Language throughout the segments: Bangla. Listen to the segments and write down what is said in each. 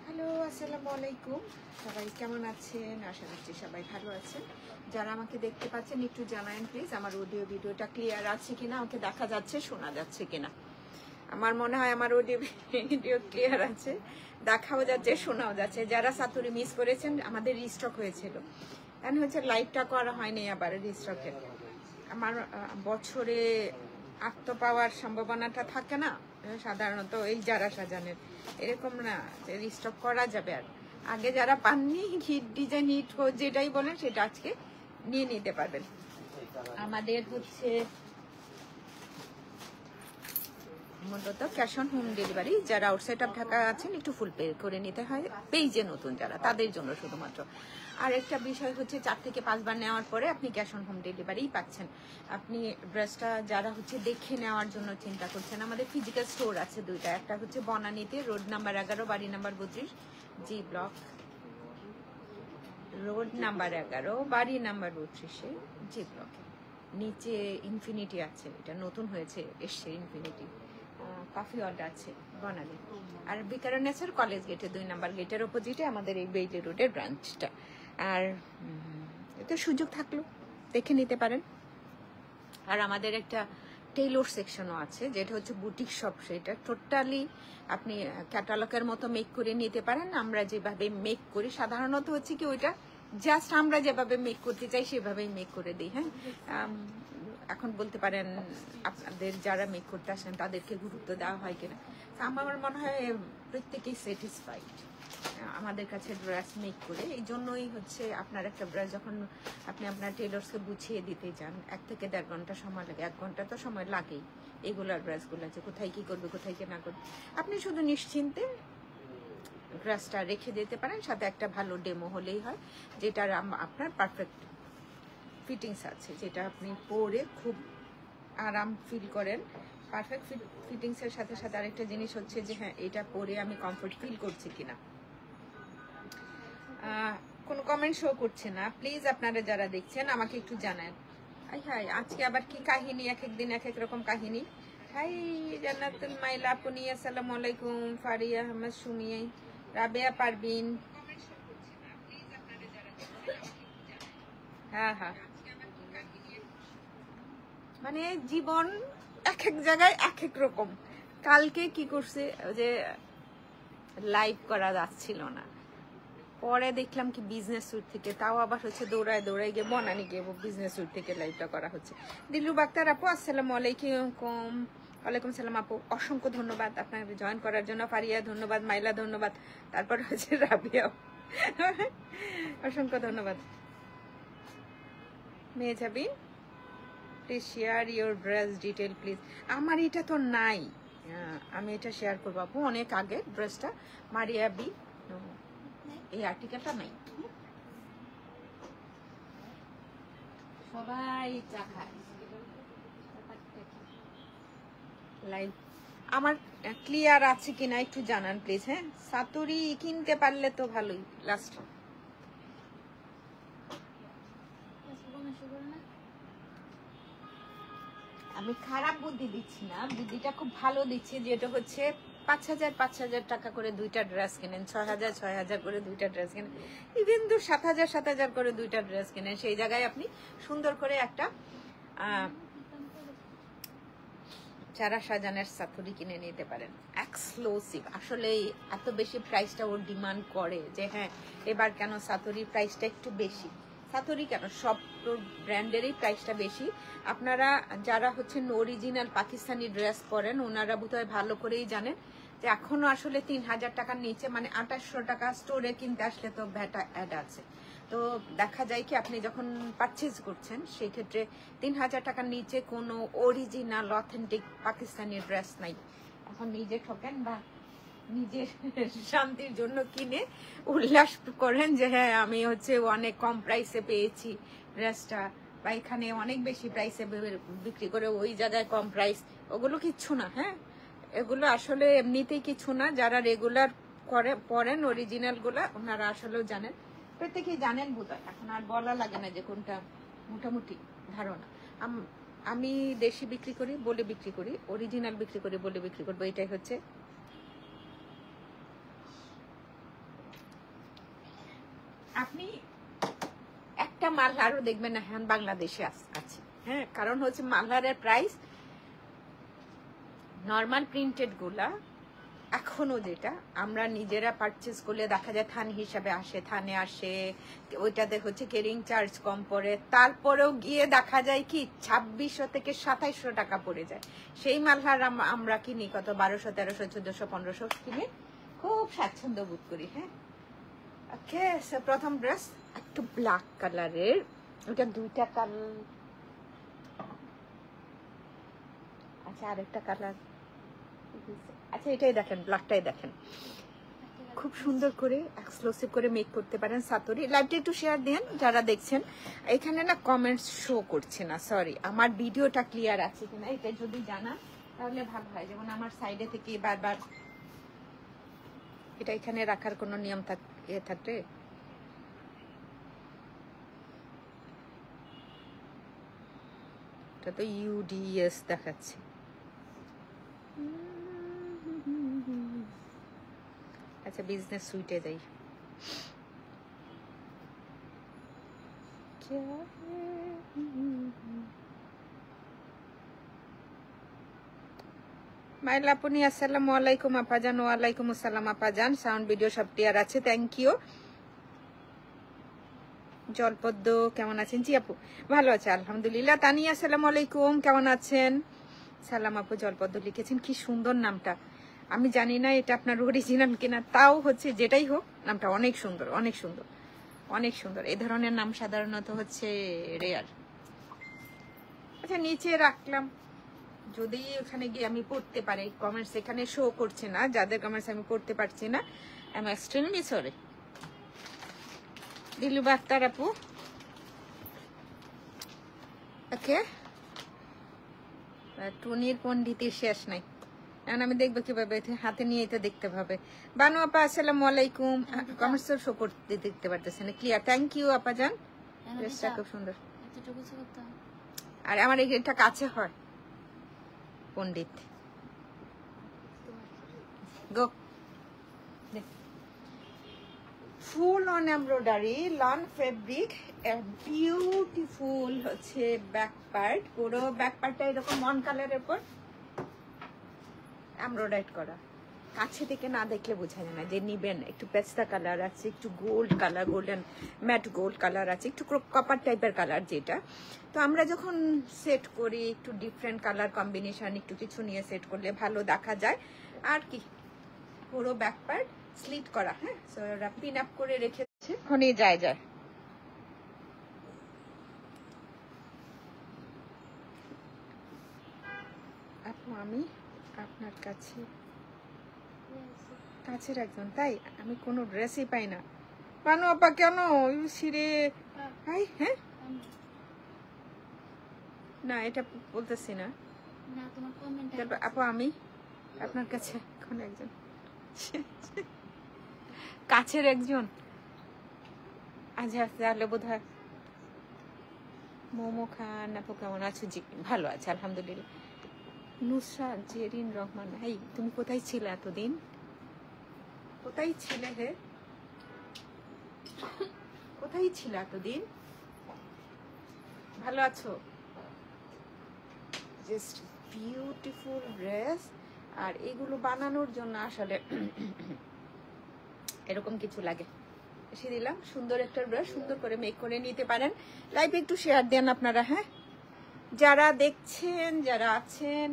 হ্যালো, আসসালামু আলাইকুম। সবাই কেমন আছেন? আশা করছি সবাই ভালো আছেন। যারা আমাকে দেখতে পাচ্ছেন একটু জানান প্লিজ, আমার অডিও ভিডিওটা ক্লিয়ার আছে কিনা, আমাকে দেখা যাচ্ছে, শোনা যাচ্ছে কিনা। আমার মনে হয় আমার অডিও ভিডিও ক্লিয়ার আছে, দেখাও যাচ্ছে, শোনাও যাচ্ছে। যারা সাতুরি মিস করেছেন, আমাদের রিস্টক হয়েছিল, কারণ হচ্ছে লাইভটা করা হয়নি, আবার রিস্টকে আমার বছরে আত্ম পাওয়ার সম্ভাবনাটা থাকে না সাধারণত এই যারা সাজানের, এরকম না যে রিস্টক করা যাবে। আর আগে যারা পাননি হিট ডিজাইন হিট যেটাই বলেন সেটা আজকে নিয়ে নিতে পারবেন। আমাদের হচ্ছে মূলত ক্যাশ অন হোম ডেলিভারি। যারা আউটসাইড অফ ঢাকা আছেন একটু ফুল পে করে নিতে হয়, পেজে নতুন যারা, তাদের জন্য শুধুমাত্র। আর একটা বিষয় হচ্ছে 4 থেকে 5 বার নেওয়ার পরে আপনি ক্যাশ অন হোম ডেলিভারিই পাচ্ছেন। আপনি ড্রেসটা যারা হচ্ছে দেখে নেওয়ার জন্য চিন্তা করছেন, আমাদের ফিজিক্যাল স্টোর আছে দুইটা, একটা হচ্ছে বনানীতে রোড নাম্বার 11 বাড়ি নাম্বার 32 জি ব্লক, রোড নাম্বার 11 বাড়ি নাম্বার 32 জি ব্লকে। নিচে ইনফিনিটি আছে, এটা নতুন হয়েছে, এসছে ইনফিনিটি। কফি অর্ডার আছে বনানী। আর বিকারণেশ্বর কলেজ গেটে 2 নাম্বার গেটের অপোজিটে আমাদের এই বেইলি রোডের ব্রাঞ্চটা। আর এতে সুযোগ থাকলো দেখে নিতে পারেন। আর আমাদের একটা টেইলর সেকশনও আছে, যেটা হচ্ছে বুটিক শপ, সেটা টোটালি আপনি ক্যাটালগের মতো মেক করে নিতে পারেন। আমরা যেভাবে মেক করি সাধারণত হচ্ছে কি ওইটা জাস্ট আমরা যেভাবে মেক করতে চাই সেভাবেই মেক করে দিই। হ্যাঁ, এখন বলতে পারেন আপনাদের যারা মেক করতে আসেন তাদেরকে গুরুত্ব দেওয়া হয় কিনা। আমার মনে হয় প্রত্যেকেই স্যাটিসফাইড আমাদের কাছে ড্রেস মেক করে। এই জন্যই হচ্ছে আপনার একটা ড্রেস যখন আপনি আপনার টেলর্সকে বুঝিয়ে দিতে যান, 1 থেকে 1.5 ঘন্টা সময় লাগে। 1 ঘন্টা তো সময় লাগেই এগুলোর ড্রেসগুলো আছে, কোথায় কি করবে কোথায় কি না করবে। আপনি শুধু নিশ্চিন্তে ড্রেসটা রেখে দিতে পারেন, সাথে একটা ভালো ডেমো হলেই হয়, যেটার আপনার পারফেক্ট ফিটিংস আছে, যেটা আপনি পরে খুব আরাম ফিল করেন। পারফেক্ট ফিটিংসের সাথে সাথে আরেকটা জিনিস হচ্ছে যে হ্যাঁ, এটা পরে আমি কমফোর্ট ফিল করছি কিনা। কোনো কমেন্ট শো করছে না, প্লিজ আপনারা যারা দেখছেন আমাকে একটু জানান। হাই আজকে আবার কি কাহিনী, এক এক দিন এক এক রকম কাহিনী। হাই জান্নাতুল মাইলা আপনি, আসসালামু আলাইকুম। ফারিয়া আহমেদ সুমি, রাবেয়া পারবিন, হ্যাঁ মানে জীবন এক এক জায়গায় এক এক রকম। কালকে কি করছে, যে লাইভ করা যাচ্ছিল না, পরে দেখলাম কি বিজনেস সুইট থেকে, তাও আবার হচ্ছে দৌড়ায় দৌড়ায় গিয়ে বনানি গিয়ে বিজনেস সুইট থেকে লাইভটা করা হচ্ছে। দিলরুবা আক্তার আপু আসসালামু আলাইকুম। ওয়ালাইকুম সালাম আপু, অসংখ্য ধন্যবাদ আপনাকে জয়েন করার জন্য। ফারিয়া ধন্যবাদ, মাইলা ধন্যবাদ, তারপর হচ্ছে রাবিয়া অসংখ্য ধন্যবাদ। মেয়ে যাবি please share your dress detail please. আমার এটা তো নাই, আমি এটা শেয়ার করবো আপু, অনেক আগে ড্রেসটা মারিয়া বি, এই আর্টিকেলটা নাই। সবাই চা খায় লাইভ। আমার ক্লিয়ার আছে কিনা একটু জানান প্লিজ। হ্যাঁ, সাতুরি কিনতে পারলে তো ভালোই। লাস্ট আমি খারাপ বুদ্ধি দিচ্ছি না, বুদ্ধিটা খুব ভালো দিচ্ছি, যেটা হচ্ছে 5,000 টাকা করে দুইটা ড্রেস কেনেন, 6,000 করে দুইটা ড্রেস কেনেন, ইভেন তো 7,000 করে দুইটা ড্রেস কেনেন, সেই জায়গায় আপনি সুন্দর করে একটা চারা সাজানের সাতুরি কিনে নিতে পারেন, এক্সক্লুসিভ। আসলে এত বেশি প্রাইসটা ওর ডিমান্ড করে যে হ্যাঁ এবার কেন সাতুরি প্রাইসটা একটু বেশি। সাতুরি কেন, সব ব্র্যান্ডেরই প্রাইসটা বেশি। আপনারা যারা হচ্ছে অরিজিনাল পাকিস্তানি ড্রেস পরেন ওনারা বোধহয় ভালো করেই জানেন যে এখনো আসলে 3,000 টাকার নিচে, মানে 2,800 টাকা স্টোরে কিনতে আসলে তো ভ্যাট অ্যাড আছে। তো দেখা যায় কি আপনি যখন পারচেজ করছেন সেই ক্ষেত্রে 3,000 টাকার নিচে কোনো অরিজিনাল অথেন্টিক পাকিস্তানি ড্রেস নাই। এখন নিজে ঠকেন বা নিজের শান্তির জন্য কিনে উল্লাস করেন যে হ্যাঁ আমি হচ্ছে অনেক কম প্রাইসে পেয়েছি ড্রেসটা, বা এখানে অনেক বেশি প্রাইসে বিক্রি করে ওই জায়গায় কম প্রাইস, ওগুলো কিচ্ছু না। হ্যাঁ, এগুলো আসলে এমনিতেই কিছু না। যারা রেগুলার পরেন অরিজিনাল গুলা ওনারা আসলেও জানেন, প্রত্যেকেই জানেন বোধহয়, এখন আর বলা লাগে না যে কোনটা, মোটামুটি ধারণা। আমি দেশি বিক্রি করি বলে বিক্রি করি, অরিজিনাল বিক্রি করি বলে বিক্রি করবো, এটাই হচ্ছে। আপনি একটা মালহারও দেখবেন না হ্যাঁ বাংলাদেশে আছে। হ্যাঁ, কারণ হচ্ছে মালহারের প্রাইস নর্মাল প্রিন্টেড গুলা এখনো যেটা আমরা নিজেরা পারচেজ করলে দেখা যায় থান হিসাবে আসে, থানে আসে, ওইটাতে হচ্ছে ক্যারিং চার্জ কম পড়ে, তারপরেও গিয়ে দেখা যায় কি 2,600 থেকে 2,700 টাকা পড়ে যায়। সেই মালহার আমরা কিনি কত 1,200, 1,300, 1,400, 1,500 কিনে খুব স্বাচ্ছন্দ্য বোধ করি। হ্যাঁ, ওকে, প্রথম ড্রেস একটু ব্ল্যাক কালারের, ওটা দুইটা কালার, আচ্ছা আরেকটা কালার, আচ্ছা এটাই দেখেন, ব্ল্যাকটাই দেখেন, খুব সুন্দর করে এক্সক্লুসিভ করে মেক করতে পারেন সাতুরি। লাইভটা একটু শেয়ার দেন যারা দেখছেন। এখানে না কমেন্টস শো করছে না, সরি, আমার ভিডিওটা ক্লিয়ার আছে কিনা এটা যদি জানান তাহলে ভালো হয়। যেমন আমার সাইডে থেকে বারবার এটা এখানে রাখার কোনো নিয়ম থাকলে এটা তো ইউডিএস দেখাচ্ছে। আচ্ছা বিজনেস সুইটে যাই। মাইলাপুনি আসসালামু আলাইকুম আপাজান। ওয়ালাইকুম আসসালাম আপাজান। সাউন্ড ভিডিও সব ক্লিয়ার আছে, থ্যাংক ইউ। জলপদ্ম কেমন আছেন? জি আপু ভালো আছে আলহামদুলিল্লাহ। তানিয়া আসসালামু আলাইকুম, কেমন আছেন? সালাম আপু, জলপদ্ম লিখেছেন, কি সুন্দর নামটা। আমি জানি না এটা আপনার অরিজিনাল কিনা, তাও হচ্ছে যেটাই হোক নামটা অনেক সুন্দর, অনেক সুন্দর, অনেক সুন্দর। এই ধরনের নাম সাধারণত হচ্ছে রেয়ার। আচ্ছা নিচে রাখলাম, যদি ওখানে গিয়ে আমি পড়তে পারি। কমেন্টস এখানে শো করছে না, যাদের কমেন্টস আমি পড়তে পারছি না, I am extremely sorry. Dilruba Akter আপু, ওকে, টুনির পণ্ডিতের শেষ নাই, এখন আমি দেখবো কিভাবে, হাতে নিয়ে এটা দেখতে হবে। বানু আপা আসসালামু আলাইকুম, কমেন্টস শো করতে দেখতে পারতেছেন ক্লিয়ার, থ্যাংক ইউ আপা জান, ড্রেসটা খুব সুন্দর। আর আমার এটা কাছে হয় পণ্ডিত, go full on embroidery lawn fabric, beautiful হচ্ছে ব্যাক পার্ট, পুরো ব্যাক পার্টটা এরকম অন কালারের উপর এমব্রয়ডারি করা। কাছে থেকে না দেখলে বোঝা যায় না যে নিবেন। একটু পেস্তা কালার আছে, একটু gold colour, golden mat gold colour আছে, একটু কপার টাইপের কালার যেটা। তো আমরা যখন সেট করি একটু ডিফারেন্ট কালার কম্বিনেশন একটু কিছু নিয়ে সেট করলে ভালো দেখা যায়। আর কি পুরো ব্যাক পার্ট স্লিট করা, হ্যাঁ, সো ওরা পিন আপ করে রেখেছে, ওখানে যায়। আপু আমি আপনার কাছের একজন, তাই আমি কোনো ড্রেসই পাই না। বানু আপা কেন সিরে ভাই? হ্যাঁ না এটা বলতেছি না, আপু আমি আপনার কাছে কোন একজন কাছের একজন। আচ্ছা তাহলে বোধ হয় মোমো খান। আপু কেমন আছো? জি ভালো আছে আলহামদুলিল্লাহ। নুসরাত জেরিন রহমান, এই তুমি কোথায় ছিলে এতদিন? কোথায় ছিলে হে? কোথায় ছিল এতদিন? ভালো আছো? Just beautiful dress. আর এগুলো বানানোর জন্য আসলে এরকম কিছু লাগে। এসে দিলাম সুন্দর একটা ড্রেস, সুন্দর করে মেক করে নিতে পারেন। লাইভে একটু শেয়ার দেন আপনারা, হ্যাঁ, যারা দেখছেন, যারা আছেন।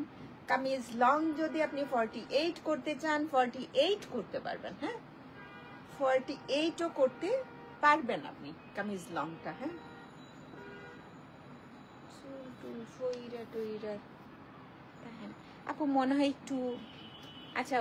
কামিজ লং যদি আপনি 48 করতে চান 48 করতে পারবেন, হ্যাঁ, 48ও করতে পারবেন আপনি কামিজ লংটা, হ্যাঁ। আপু মনে হয় একটু আচ্ছা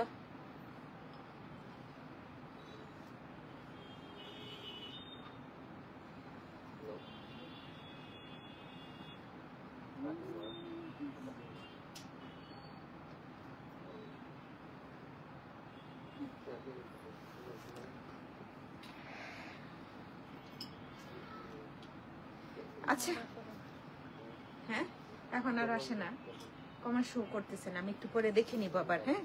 আচ্ছা হ্যাঁ এখন আর আসে না, কমার শো করতেছে না, আমি একটু পরে দেখে নিব আবার, হ্যাঁ।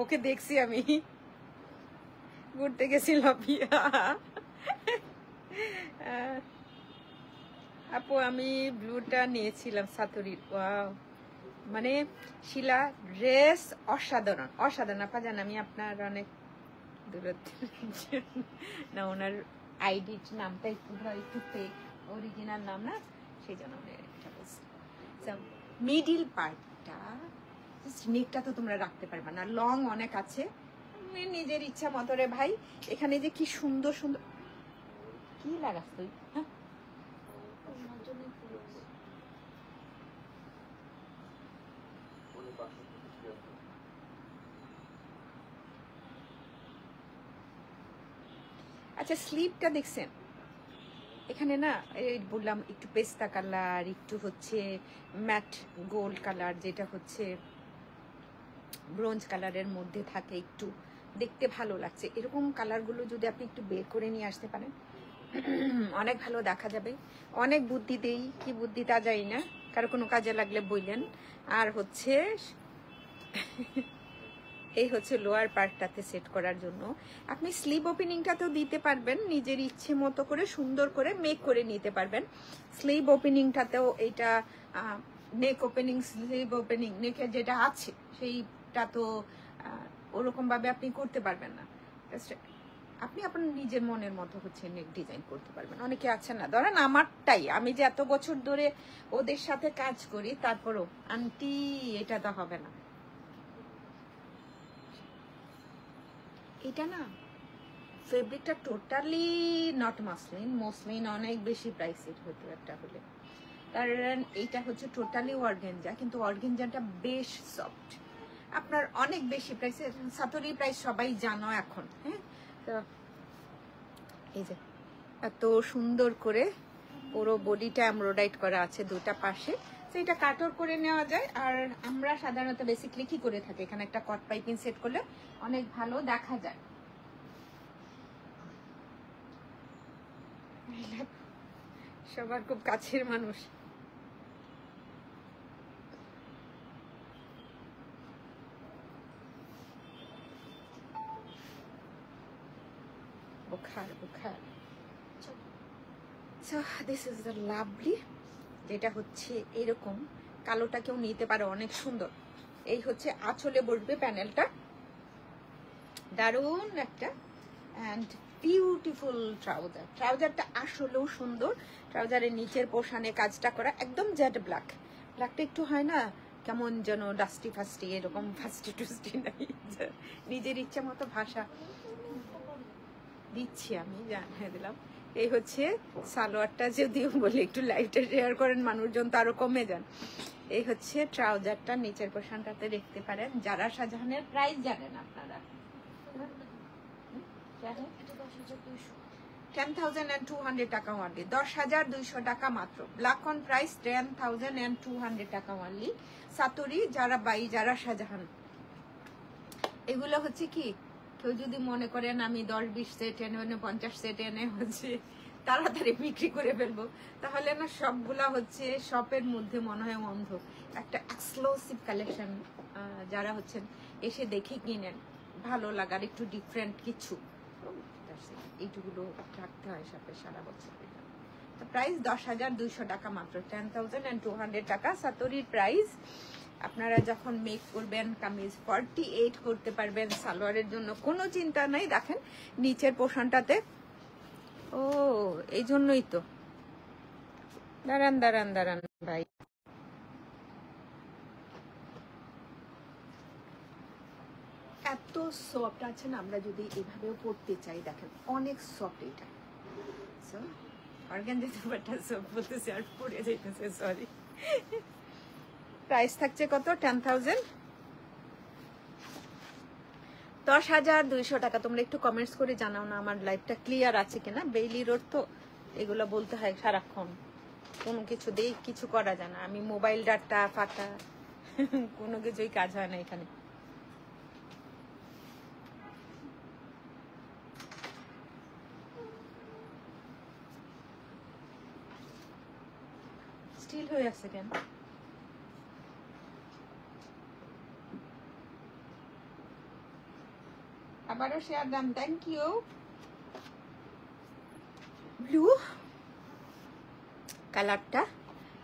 ওকে দেখছি আমি, ঘুরতে গেছিলাম। আপু আমি ব্লুটা নিয়েছিলাম সাতুরির। ওয়াও, মানে শিলা ড্রেস অসাধারণ অসাধারণ। আপা জান আমি আপনার অনেক না, ওনার আইডি নামটা একটু ফেক, অরিজিনাল নাম না, সেই জন্য মিডিল পার্টটা নেকটা তো তোমরা রাখতে পারবে না, লং অনেক আছে, নিজের ইচ্ছা মতো রে ভাই। এখানে যে কি সুন্দর সুন্দর কি লাগাস তুই, হ্যাঁ আচ্ছা স্লিপটা দেখছেন এখানে না, এই বললাম একটু পেস্তা কালার, একটু হচ্ছে ম্যাট গোল্ড কালার, যেটা হচ্ছে ব্রোঞ্জ কালারের মধ্যে থাকে, একটু দেখতে ভালো লাগছে। এরকম কালারগুলো যদি আপনি একটু বের করে নিয়ে আসতে পারেন অনেক ভালো দেখা যাবে। অনেক বুদ্ধি দেই, কি বুদ্ধি তা যাই না, কারো কোনো কাজে লাগলে বললেন। আর হচ্ছে এই হচ্ছে লোয়ার পার্টটাতে সেট করার জন্য আপনি স্লিভ ওপেনিংটাতেও দিতে পারবেন, নিজের ইচ্ছে মতো করে সুন্দর করে মেক করে নিতে পারবেন। স্লিভ ওপেনিংটাতেও এটা নেক ওপেনিং, স্লিভ ওপেনিং নেকের যেটা আছে সেইটা তো ওরকম ভাবে আপনি করতে পারবেন না। আপনি আপনার নিজের মনের মতো হচ্ছে নেক ডিজাইন করতে পারবেন। অনেকে আছে না, ধরেন আমারটাই, আমি যে এত বছর ধরে ওদের সাথে কাজ করি, তারপরও আন্টি এটা তো হবে না, এটা না ফেব্রিকটা টোটালি নট মাসলিন, মসলিন অনেক বেশি প্রাইসের হতো একটা হলে, কারণ এইটা হচ্ছে টোটালি অর্গানজা, কিন্তু অর্গানজাটা বেশ সফট, আপনার অনেক বেশি প্রাইসের। সাতরি প্রাইস সবাই জানো এখন, হ্যাঁ। তো এই যে এত সুন্দর করে পুরো বডিটা এমব্রয়ডারি করা আছে দুটা পাশে, তো এটা কাটর করে নেওয়া যায়। আর আমরা সাধারণত বেসিক্যালি কি করে থাকি, এখানে একটা কট পাইপিং সেট করলে অনেক ভালো দেখা যায়। সবার খুব কাছের মানুষ। বুখার। So this is the lovely, যেটা হচ্ছে এরকম কালোটা কেউ নিতে পারে, অনেক সুন্দর। এই হচ্ছে আঁচলে বসবে প্যানেলটা, দারুণ একটা অ্যান্ড বিউটিফুল ট্রাউজার। ট্রাউজারটা আসলেও সুন্দর। ট্রাউজারের নিচের পোর্শনে কাজটা করা একদম জেড ব্ল্যাক। ব্ল্যাকটা একটু হয় না কেমন যেন ডাস্টি ফাস্টি, এরকম ফাস্টি টুস্টি নাই, নিজের ইচ্ছা মতো ভাষা দিচ্ছি আমি, জানিয়ে দিলাম। এই হচ্ছে সালোয়ারটা, যদিও বলে একটু লাইভটা শেয়ার করেন, মানুষজন তো আরো কমে যান। এই হচ্ছে ট্রাউজারটা, নিচের পোর্শনটাতে দেখতে পারেন। যারা শাহজাহানের প্রাইস জানেন আপনারা, 10,200 টাকা অনলি, 10,200 টাকা মাত্র। ব্ল্যাক অন প্রাইস 10,200 টাকা অনলি। সাতরি যারা যারা শাহজাহান, এগুলো হচ্ছে কি, কেউ যদি মনে করেন আমি 10-20 সেট এনে 50 সেট এনে হচ্ছে তাড়াতাড়ি বিক্রি করে ফেলবো, তাহলে না সবগুলা হচ্ছে শপের মধ্যে মনে হয় অন্ধ। একটা এক্সক্লুসিভ কালেকশন, যারা হচ্ছেন এসে দেখে কিনেন, ভালো লাগার একটু ডিফারেন্ট কিছু, এইটুকুলো রাখতে হয় সাথে সারা বছর। প্রাইস 10,200 টাকা মাত্র, 10,200 টাকা সাতরির প্রাইস। আপনারা যখন মেক করবেন কামিজ 48 করতে পারবেন, সালোয়ারের জন্য কোনো চিন্তা নাই। দেখেন নিচের পোর্শনটাতে, ও এই জন্যই তো, দাঁড়ান দাঁড়ান দাঁড়ান ভাই, এত সফট আছে না, আমরা যদি এভাবেও পড়তে চাই, দেখেন অনেক সফট এটা। অর্গানজা ব্যাপারটা সব বলতেছে আর পড়ে যাইতেছে, সরি। প্রাইস থাকছে কত, 10,200 টাকা। তোমরা একটু কমেন্টস করে জানাও না আমার লাইভটা ক্লিয়ার আছে কিনা। বেইলি রোড তো এগুলো বলতে হয় সারাক্ষণ, কোনো কিছু দিয়ে কিছু করা যায় না। আমি মোবাইল ডাটা ফাটা কোনো কিছুই কাজ হয় না এখানে। স্টিল হয়ে আছে কেন? আবারও শেয়ার দাম, থ্যাংক ইউ। ব্লু কালারটা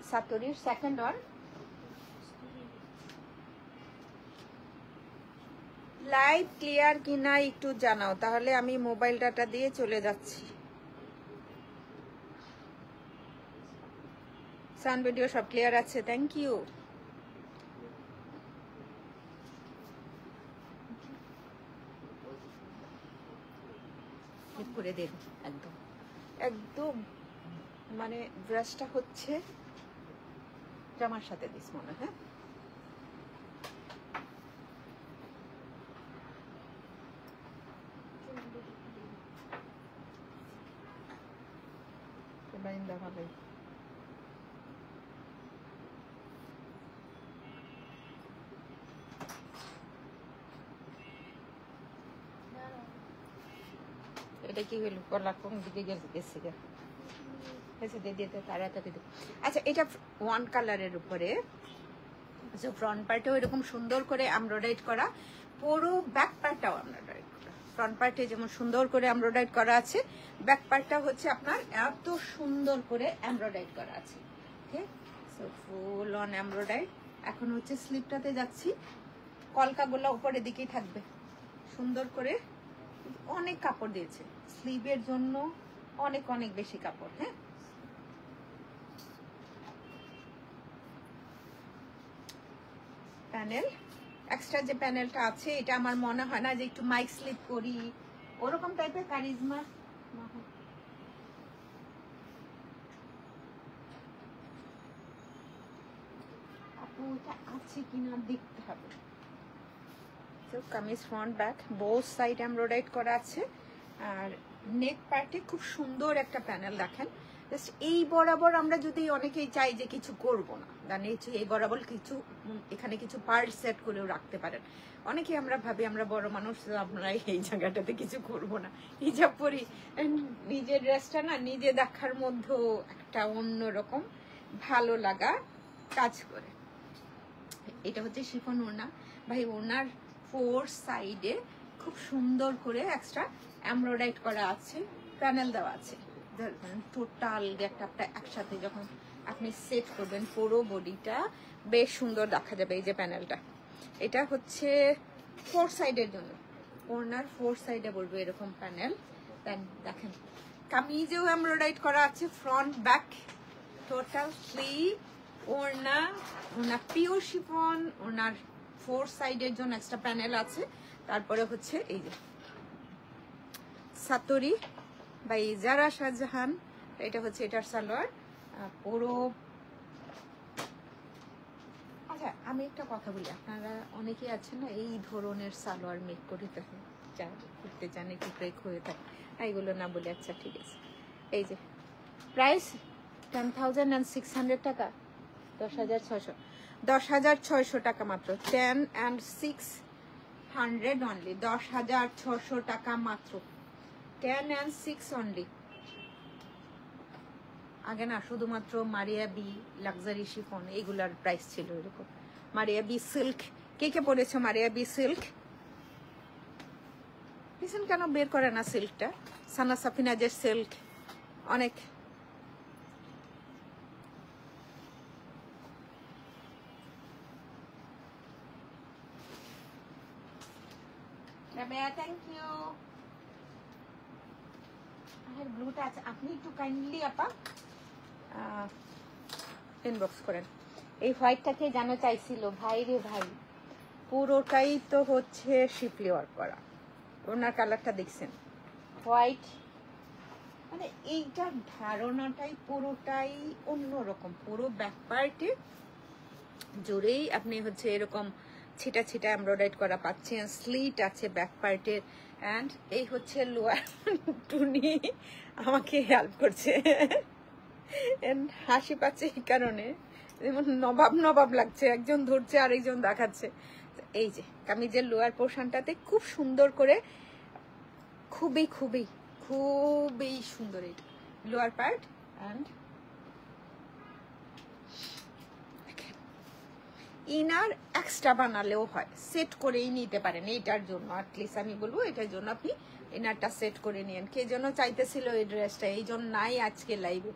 সাতরির সেকেন্ড ওয়ান। লাইভ ক্লিয়ার কিনা একটু জানাও, তাহলে আমি মোবাইল ডাটা দিয়ে চলে যাচ্ছি। সাউন্ড ভিডিও সব ক্লিয়ার আছে, থ্যাংক ইউ। করে দেব একদম একদম, মানে ড্রেসটা হচ্ছে জামার সাথে দিস মনে, হ্যাঁ ভাবে। এটা কি হলো, গলা কোন দিকে গেছে তাড়াতাড়ি। আচ্ছা, এটা ওয়ান কালারের উপরে, ফ্রন্ট পার্টেও এরকম সুন্দর করে এমব্রয়ডারি করা, পুরো ব্যাক পার্টটাও এমব্রয়ডারি করা। ফ্রন্ট পার্টে যেমন সুন্দর করে এমব্রয়ডারি করা আছে, ব্যাক পার্টটা হচ্ছে আপনার এত সুন্দর করে এমব্রয়ডারি করা আছে। ওকে, সো ফুল অন এমব্রয়ডারি। এখন হচ্ছে স্লিপটাতে যাচ্ছি, কলকাগুলো উপরের দিকেই থাকবে, সুন্দর করে অনেক কাপড় দিয়েছে স্লিভের জন্য, অনেক অনেক বেশি কাপড়। হ্যাঁ, প্যানেল এক্সট্রা যে প্যানেলটা আছে, এটা আমার মনে হয় না যে একটু মাইক স্লিপ করি ওরকম টাইপের কারিজমা আপু, এটা আছে কিনা দেখতে হবে। Kameez front back both side embroidery করা আছে, আর নেক পার্টে খুব সুন্দর একটা প্যানেল। দেখেন জাস্ট এই বরাবর আমরা যদি অনেকেই চাই যে কিছু করব না, জানিয়েছি এই বরাবর কিছু এখানে কিছু পার্ট সেট করেও রাখতে পারেন। অনেকেই আমরা ভাবি আমরা বড় মানুষ, আমরা এই জায়গাটাতে কিছু করব না, হিজাব পরি, নিজের ড্রেসটা না নিজে দেখার মধ্যেও একটা অন্যরকম ভালো লাগা কাজ করে। এটা হচ্ছে শিফন ওড়না ভাই, ওড়নার ফোর সাইডে খুব সুন্দর করে এক্সট্রা এমব্রয়ডারি করা আছে, প্যানেল দেওয়া আছে, টোটাল গেটআপটা একসাথে যখন আপনি সেট করবেন পুরো বডিটা বেশ সুন্দর দেখা যাবে। এই যে প্যানেলটা, এটা হচ্ছে 4 সাইডের জন্য, কর্নার 4 সাইডে বলবো এরকম প্যানেল। দেন দেখেন কামিজেও এমব্রয়ডারি করা আছে, ফ্রন্ট ব্যাক টোটাল স্লিভ, ওড়না, ওড়না পিওর শিফন, ওড়নার 4 সাইডের জন্য এক্সট্রা প্যানেল আছে। তারপরে হচ্ছে এই যে সাতরি বাই জারা শাহজাহান, এটা হচ্ছে এটার সালোয়ার পুরো। আচ্ছা আমি একটা কথা বলি, আপনারা অনেকেই আছেন না এই ধরনের সালোয়ার মেক করতে করতে চান, একটু ব্রেক হয়ে থাকে, এইগুলো না বলে। আচ্ছা ঠিক আছে, এই যে প্রাইস 10,600 টাকা, 10,600, 10,600 টাকা মাত্র, 10,600 অনলি, 10,600 টাকা মাত্র, 10,600 অনলি। আগে না শুধুমাত্র মারিয়া বি লাক্সারি শিফন এগুলার প্রাইস ছিল এরকম। মারিয়া বি সিল্ক, কে কে পড়েছো মারিয়া বি সিল্ক? রিসেন্ট কেন বের করে না সিল্কটা? সানা সাফিনাজের সিল্ক অনেক। Thank you. ব্লুটা আছে, আপনি একটু কাইন্ডলি আপা ইনবক্স করেন। এই হোয়াইটটাকে জানো চাইছিল ভাই রে ভাই, পুরোটাই তো হচ্ছে শিপলি ওয়ার্ক করা। ওনার কালারটা দেখছেন হোয়াইট, মানে এইটার ধারণাটাই পুরোটাই অন্যরকম। পুরো ব্যাক পার্টে জোরেই আপনি হচ্ছে এরকম ছিটা ছিটা এমব্রয়ডারি করা পাচ্ছেন, স্লিট আছে ব্যাক পার্টের। অ্যান্ড এই হচ্ছে লোয়ার টুনি আমাকে হেল্প করছে, হাসি পাচ্ছে এই কারণে যেমন নবাব নবাব লাগছে, একজন ধরছে আরেকজন দেখাচ্ছে। এই যে কামিজের লোয়ার পোর্শনটাতে খুব সুন্দর করে, খুবই খুবই খুবই সুন্দর এই lower part. And inner extra বানালেও হয়, সেট করেই নিতে পারেন। এইটার জন্য অ্যাটলিস্ট আমি বলবো এটার জন্য আপনি ইনারটা সেট করে নিন। কে জন্য চাইতেছিল এই ড্রেসটা, এই জন্য নাই আজকে লাইভে।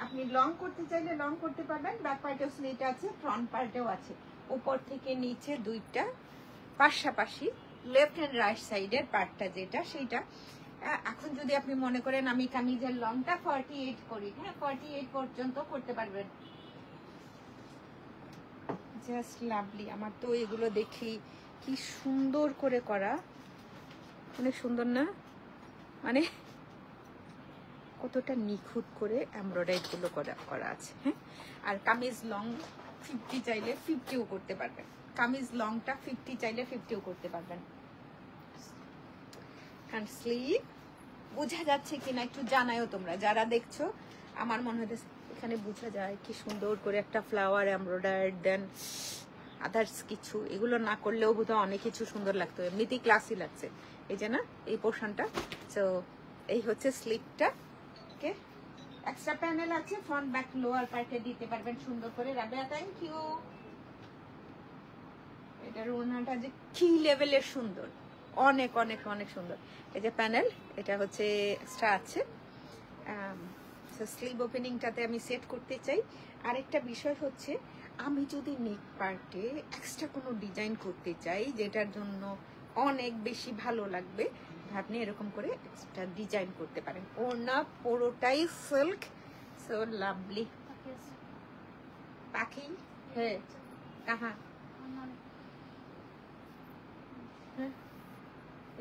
আপনি লং করতে চাইলে লং করতে পারবেন, ব্যাক পার্টেও স্লিট আছে, ফ্রন্ট পার্টেও আছে, উপর থেকে নিচে দুইটা পাশাপাশি, লেফট এন্ড রাইট সাইডের পার্টটা যেটা সেইটা। এখন যদি আপনি মনে করেন আমি কামিজের লংটা 48 করি, হ্যাঁ 48 পর্যন্ত করতে পারবেন। Just lovely. আমার তো এগুলো দেখি কি সুন্দর করে করা, অনেক সুন্দর না? মানে কতটা নিখুঁত করে এমব্রয়ডারি গুলো করা আছে। হ্যাঁ, আর কামিজ লং 50 চাইলে 50ও করতে পারবেন, কামিজ লংটা 50 চাইলে 50ও করতে পারবেন। হ্যান্ড স্লিভ বোঝা যাচ্ছে কিনা একটু জানায়ও তোমরা যারা দেখছো। আমার মনে হচ্ছে এখানে বোঝা যায় কি সুন্দর করে একটা ফ্লাওয়ার এমব্রয়ডারি, দেন আদার্স কিছু, এগুলো না করলেও বোধহয় অনেক কিছু সুন্দর লাগতো, এমনিতেই ক্লাসি লাগছে। এই যে না এই পোর্শনটা, তো এই হচ্ছে স্লিভটা। ওকে, এক্সট্রা প্যানেল আছে, ফ্রন্ট ব্যাক লোয়ার পার্টে দিতে পারবেন সুন্দর করে। Rabeya thank you. এটার ওড়নাটা যে কি লেভেলের সুন্দর, অনেক অনেক অনেক সুন্দর। এই যে প্যানেল, এটা হচ্ছে এক্সট্রা আছে। স্লিভ ওপেনিংটাতে আমি সেট করতে চাই। আরেকটা বিষয় হচ্ছে আমি যদি নেক পার্টে এক্সট্রা কোনো ডিজাইন করতে চাই যেটার জন্য অনেক বেশি ভালো লাগবে, আপনি এরকম করে এক্সট্রা ডিজাইন করতে পারেন। ওড়না পুরোটাই সিল্ক, সো লাভলি। পাখি হ্যাঁ কাহা,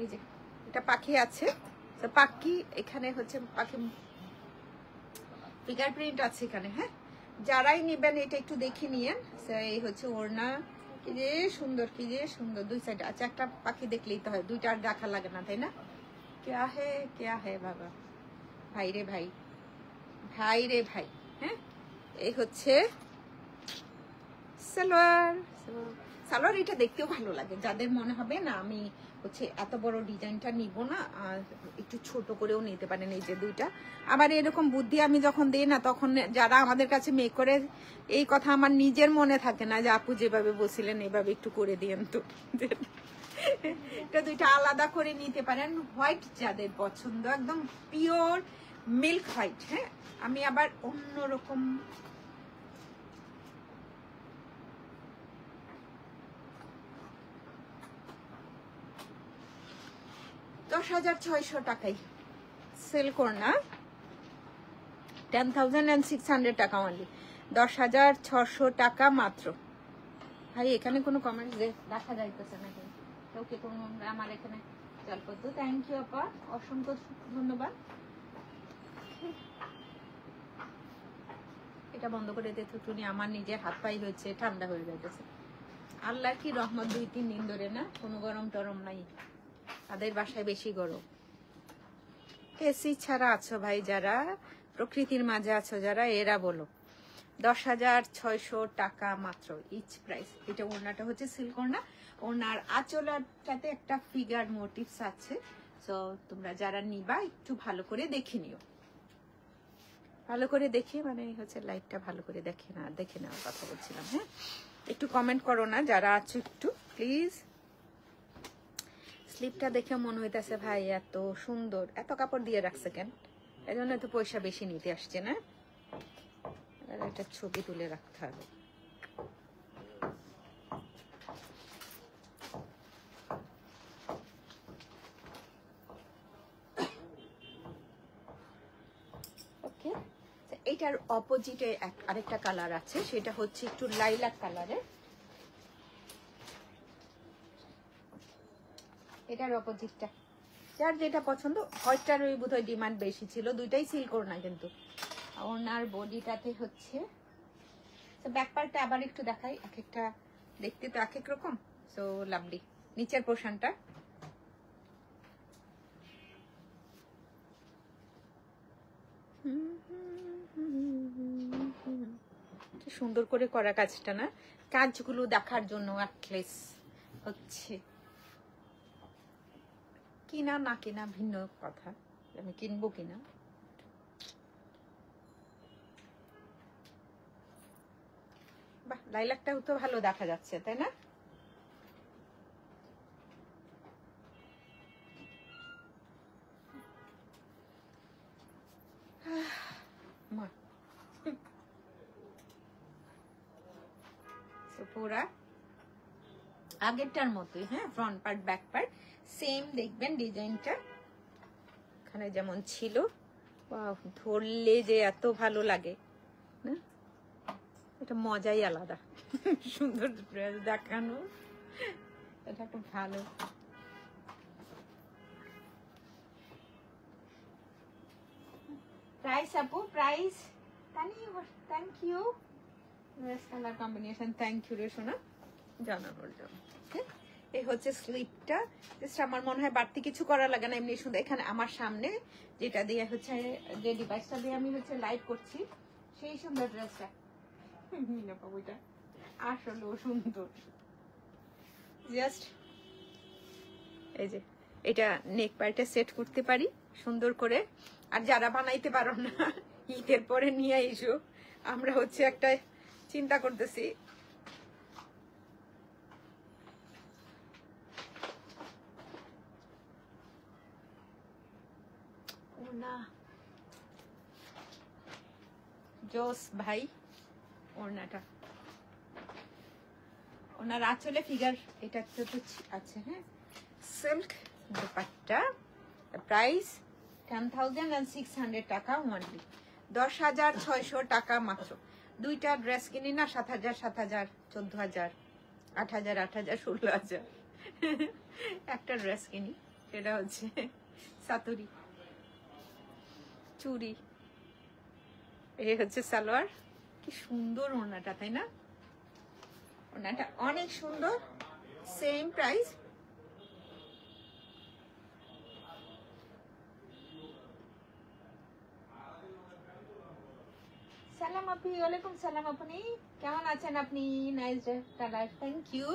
এই যে এটা পাখি আছে, তো পাখি এখানে হচ্ছে পাখি ফিগার প্রিন্ট আছে এখানে। হ্যাঁ, যারাই নেবেন এটা একটু দেখে নিয়েন। এই হচ্ছে ওড়না, কি যে সুন্দর, কি যে সুন্দর দুই সাইড। আচ্ছা একটা পাখি দেখলেই তো হয়, দুইটা আর দেখা লাগে না, তাই না? क्या है বাবা, ভাই রে ভাই, ভাই রে ভাই। হ্যাঁ, এই হচ্ছে সালোয়ার। সালোয়ার এটা দেখতেও ভালো লাগে, যাদের মনে হবে না আমি হচ্ছে এত বড় ডিজাইনটা নিব না, একটু ছোট করেও নিতে পারেন। এই যে দুইটা, আবার এরকম বুদ্ধি আমি যখন দিই না, তখন যারা আমাদের কাছে মেক করে, এই কথা আমার নিজের মনে থাকে না যে আপু যেভাবে বলছিলেন এভাবে একটু করে দিয়েন তো। এটা দুইটা আলাদা করে নিতে পারেন। হোয়াইট যাদের পছন্দ, একদম পিওর মিল্ক হোয়াইট। হ্যাঁ, আমি আবার অন্যরকম $10,600 সেল করনা, 10,600 টাকা অনলি, 10,600 টাকা মাত্র। ভাই এখানে কোনো কমেন্ট দেখা যাইতেছে না, কেউ কি কোনো আমার এখানে জলপদ্ম, থ্যাংক ইউ আপা, অসংখ্য ধন্যবাদ। এটা বন্ধ করে দিতে টুনি, আমার নিজের হাত পাই হয়েছে ঠান্ডা হয়ে যাইতেছে। আল্লাহ কি রহমত, 2-3 দিন ধরে না কোনো গরম টরম নাই, তাদের বাসায় বেশি গরম। এসি ছাড়া আছো ভাই যারা, প্রকৃতির মাঝে আছো যারা, এরা বলো। 10,600 টাকা মাত্র ইচ প্রাইস। এটা ওড়নাটা হচ্ছে সিল্ক ওড়না, ওড়নার আঁচলটাতে একটা ফিগার মোটিভস আছে। সো তোমরা যারা নিবা একটু ভালো করে দেখে নিও, ভালো করে দেখে, মানে হচ্ছে লাইটটা ভালো করে দেখে নেওয়ার কথা বলছিলাম। হ্যাঁ, একটু কমেন্ট করো না যারা আছো, একটু প্লিজ। স্লিপটা দেখে মনে হইতেছে ভাই এত সুন্দর, এত কাপড় দিয়ে রাখছে কেন, এই জন্য তো পয়সা বেশি নিতে আসছে না। একটা ছবি তুলে রাখতে হবে। ওকে, এটার অপোজিটে আরেকটা কালার আছে, সেটা হচ্ছে একটু লাইলাক কালারের। এটার অপোজিটটা, যার যেটা পছন্দ। হোয়াইটটার ওই বোধহয় ডিমান্ড বেশি ছিল, দুইটাই সিল্ক ওড়না কিন্তু। ওনার বডিটাতে হচ্ছে ব্যাক পার্টটা আবার একটু দেখাই, এক একটা দেখতে তো এক এক রকম। সো লাভলি নিচের পোর্শনটা, সুন্দর করে করা কাজটা না, কাজগুলো দেখার জন্য অ্যাটলিস্ট হচ্ছে। কিনা না কিনা ভিন্ন কথা, আমি কিনবো কিনা। বাহ, লাইলাকটাও তো ভালো দেখা যাচ্ছে, তাই না? পুরা আগেরটার মতোই, হ্যাঁ, front part back part same দেখবেন ডিজাইনটা এখানে যেমন ছিল। ধরলে যে এত ভালো লাগে না, এটা মজাই আলাদা। সুন্দর ড্রেস দেখানো, এটা একটা ভালো। প্রাইস আপু, price thank you, dress colour combination, thank you রে সোনা জানানোর জন্য। এই হচ্ছে স্লিপটা, জাস্ট আমার মনে হয় বাড়তি কিছু করা লাগে না, এমনি সুন্দর। এখানে আমার সামনে যেটা দিয়ে হচ্ছে, যে ডিভাইসটা দিয়ে আমি হচ্ছে লাইভ করছি, সেই সুন্দর ড্রেসটা মিনা পাবো, এটা আসলেও সুন্দর। জাস্ট এই যে এটা নেক পার্টে সেট করতে পারি সুন্দর করে। আর যারা বানাইতে পারো না, ঈদের পরে নিয়ে এসো, আমরা হচ্ছে একটা চিন্তা করতেছি। না জোস ভাই, ওড়নাটা, ওনার আঁচলে ফিগার এটা তো আছে। হ্যাঁ, সিল্ক দুপাট্টা, প্রাইস 10,600 টাকা ওনলি, 10,600 টাকা মাত্র। দুইটা ড্রেস কিনি না 7,000 7,000 14,000 8,000 8,000 16,000, একটা ড্রেস কিনি সেটা হচ্ছে সাতুরি চুড়ি। এই হচ্ছে সালোয়ার, কি সুন্দর ওড়নাটা, তাই না? ওড়নাটা অনেক সুন্দর, সেম প্রাইস। সালাম আপু, আপনি ওয়ালাইকুম সালাম। আপনি কেমন আছেন? আপনি নাইস কালার, থ্যাংক ইউ।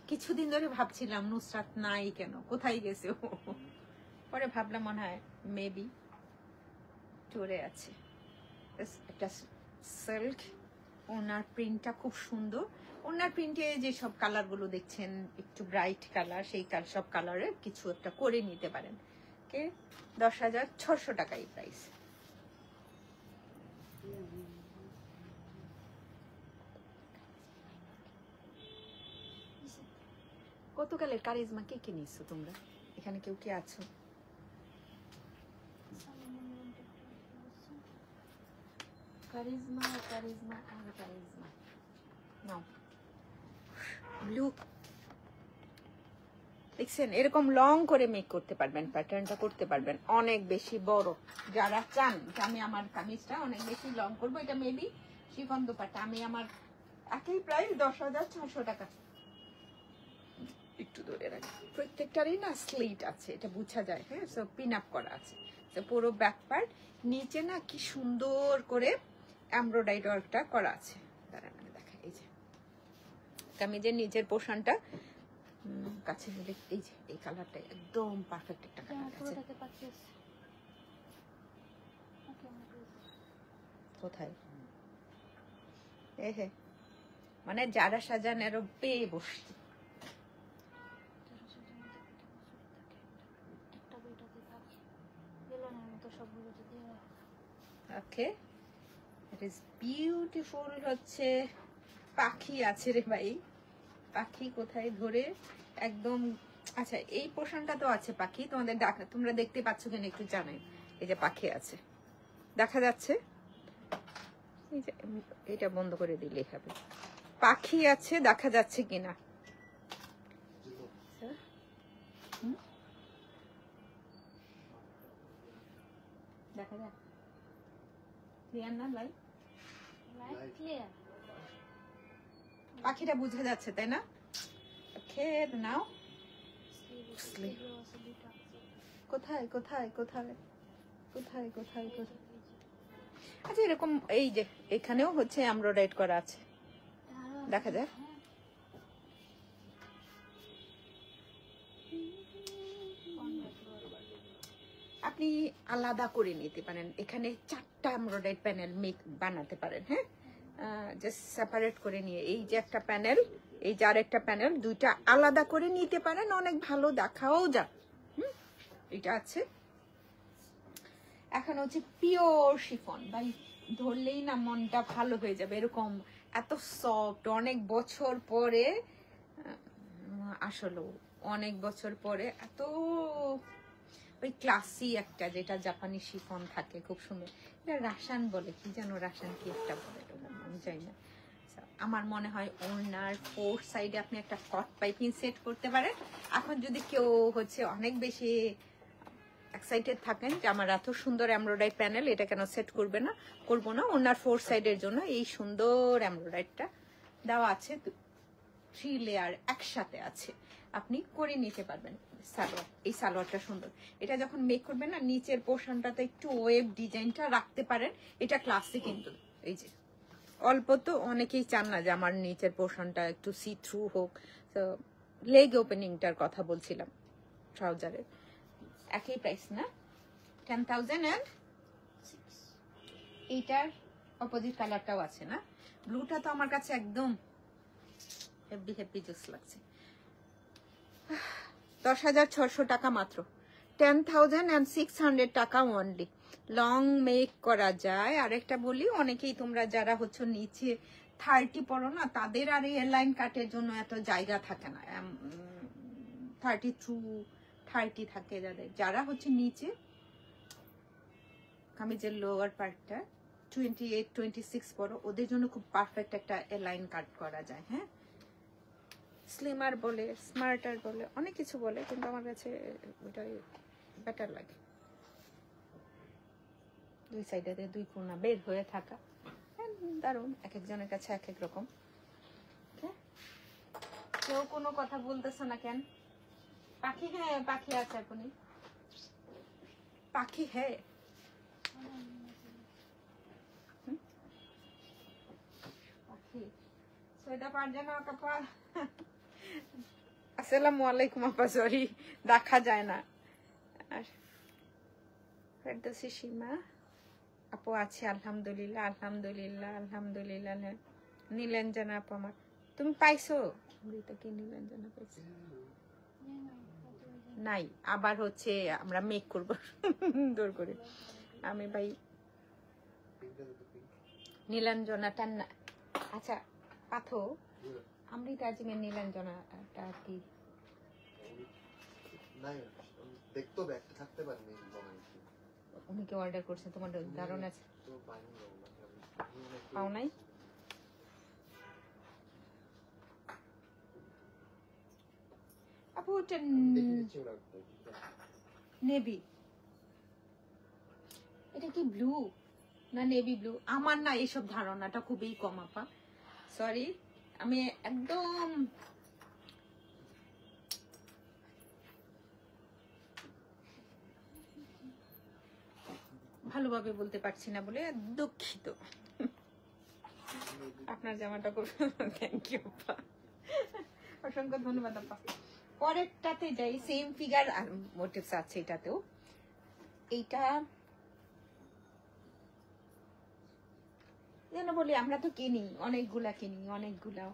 কিছুদিন ধরে ভাবছিলাম নুসরাত নাই কেন, কোথায় গেছে ও। পরে ভাবলাম মনে হয় মেবি টুরে আছে। একটা সিল্ক, ওনার প্রিন্টটা খুব সুন্দর। ওনার প্রিন্টে যে সব কালার গুলো দেখছেন একটু ব্রাইট কালার, সেই সব কালারের কিছু একটা করে নিতে পারেন। কে 10,600 টাকা এই প্রাইস। গতকালের কারিজমা কে কে নিচ্ছ তোমরা? এখানে কেউ কে আছো? কারিজমা কারিজমা আর কারিজমা নাও। ব্লু দেখছেন, এরকম লং করে মেক করতে পারবেন, প্যাটার্নটা করতে পারবেন অনেক বেশি বড়। যারা চান যে আমি আমার কামিজটা অনেক বেশি লং করবো, এটা মেবি শিফন দোপাট্টা, আমি আমার একই প্রাইস 10,600 টাকা। একটু ধরে রাখি, প্রত্যেকটারই না স্লিট আছে, এটা বোঝা যায়। হ্যাঁ, সো পিন আপ করা আছে। তো পুরো ব্যাক পার্ট, নিচে না কি সুন্দর করে এমব্রয়ডারি ওয়ার্কটা করা আছে। দাঁড়ান আমি দেখাই। এই যে কামিজের নিচের পোর্শনটা কাছে নিলে এই যে এই কালারটা একদম পারফেক্ট একটা কালার আছে। কোথায় হে মানে যারা সাজান আরো পেয়ে বসছে। ওকে, ইট ইজ বিউটিফুল। হচ্ছে পাখি আছে রে ভাই, পাখি কোথায় ধরে একদম। আচ্ছা, এই পোর্শনটা তো আছে পাখি, তোমাদের তোমরা দেখতে পাচ্ছ কিনা একটু জানাই। এই যে পাখি আছে, দেখা যাচ্ছে। এই যে এটা বন্ধ করে দিলেই হবে। পাখি আছে, দেখা যাচ্ছে কিনা? দেখা যায় ক্লিয়ার না? লাইট ক্লিয়ার, পাখিটা বোঝা যাচ্ছে তাই না? ওকে, নাও কোথায় কোথায় কোথায় কোথায় কোথায় কোথায়? আচ্ছা, এরকম এই যে এখানেও হচ্ছে এমব্রয়ডারি করা আছে, দেখা যায়। আপনি আলাদা করে নিতে পারেন, এখানে 4টা এমব্রয়ডারি প্যানেল মেক বানাতে পারেন। হ্যাঁ, জাস্ট সেপারেট করে নিয়ে এই যে একটা প্যানেল, এই যে আরেকটা প্যানেল, দুইটা আলাদা করে নিতে পারেন, অনেক ভালো দেখাও যা। এটা আছে। এখন হচ্ছে পিওর শিফন, ভাই ধরলেই না মনটা ভালো হয়ে যাবে। এরকম এত সফট, অনেক বছর পরে, আসলে অনেক বছর পরে এত ওই ক্লাসি একটা, যেটা জাপানি শিফন থাকে খুব সুন্দর। এটা রাসান বলে, কি যেন রাসান কি একটা বলে, আমি জানি না। আমার মনে হয় ওনার 4 সাইডে আপনি একটা কট পাইপিং সেট করতে পারেন। এখন যদি কেউ হচ্ছে অনেক বেশি এক্সাইটেড থাকেন যে আমার এত সুন্দর এমব্রয়ডারি প্যানেল, এটা কেন সেট করবো না, ওনার 4 সাইডের জন্য এই সুন্দর এমব্রয়ডারিটা দেওয়া আছে। 3 লেয়ার একসাথে আছে, আপনি করে নিতে পারবেন। সালোয়ার, এই সালোয়ারটা সুন্দর। এটা যখন মেক করবেন না, নিচের পোর্শনটাতে একটু ওয়েভ ডিজাইনটা রাখতে পারেন। এটা ক্লাসে কিন্তু এই যে অল্প, তো অনেকেই চান না যে আমার নিচের পোর্শনটা একটু সি থ্রু হোক। তো লেগ ওপেনিংটার কথা বলছিলাম, ট্রাউজারের একই প্রাইস না, 10,006। এইটার অপোজিট কালারটাও আছে না, ব্লুটা তো আমার কাছে একদম হেভি হেভি জুস লাগছে। 10,600 টাকা মাত্র, 10,600 টাকা অনলি। লং মেক করা যায়। আরেকটা বলি, অনেকেই তোমরা যারা হচ্ছে নিচে 30 পড়ো না, তাদের আর এয়ারলাইন কাটের জন্য এত জায়গা থাকে না। 32 30 থাকে যাদের, যারা হচ্ছে নিচে কামিজের লোয়ার পার্টটা 28 26 পড়ো, ওদের জন্য খুব পারফেক্ট একটা এলাইন কাট করা যায়। হ্যাঁ, স্লিমার বলে, স্মার্টার বলে, অনেক কিছু বলে, কিন্তু আমার কাছে ওটাই বেটার লাগে। দুই সাইডে 2 কোণা বের হয়ে থাকা, দারুণ। এক একজনের কাছে এক এক রকম। কেউ কোনো কথা বলতেছ না কেন? পাখি, হ্যাঁ পাখি আছে। আপনি পাখি হ্যাঁ, সৈদা পারজানা কাপা আসসালামু আলাইকুম আপা, সরি দেখা যায় না। আর ফেরদৌসী সীমা আপু আছে আলহামদুলিল্লাহ আলহামদুলিল্লাহ আলহামদুলিল্লাহ। নীলাঞ্জনা আপু আমার, তুমি পাইছো? অমৃতা কি নীলাঞ্জনা পাইছো? নাই, আবার হচ্ছে আমরা মেক করবো সুন্দর করে। আমি ভাই নীলাঞ্জনাটা না, আচ্ছা পাথো অমৃতা আজিমের নীলাঞ্জনাটা কি দেখতো ব্যাগটা থাকতে পারে উনি কি অর্ডার করছে? তোমার ধারণা আছে? পাও নাই? আপু ওটা নেভি, এটা কি ব্লু না নেভি ব্লু? আমার না এইসব ধারণাটা খুবই কম আপা, সরি। আমি একদম ভালোভাবে বলতে পারছি না বলে দুঃখিত। আপনার জামাটা খুব থ্যাংক ইউ আপা, অসংখ্য ধন্যবাদ আপা। পরেরটাতে যাই, সেম ফিগার আর মোটিভস আছে এটাতেও। এইটা যেন বলি আমরা তো কিনি অনেকগুলা, কিনি অনেকগুলা,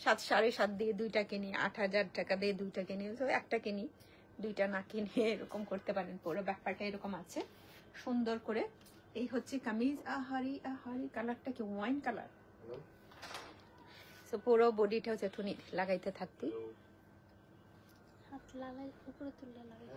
7,500 দিয়ে 2টা কিনি, 8,000 টাকা দিয়ে 2টা কিনি, তো একটা কিনি 2টা না কিনে এরকম করতে পারেন। পুরো ব্যাপারটা এরকম আছে সুন্দর করে। এই হচ্ছে কামিজ, আহারি আহারি কালারটা কি ওয়াইন কালার। সো পুরো বডিটা হচ্ছে একটু লাগাইতে থাকতে, হাত লাগাই উপরে তুললে লাগাই।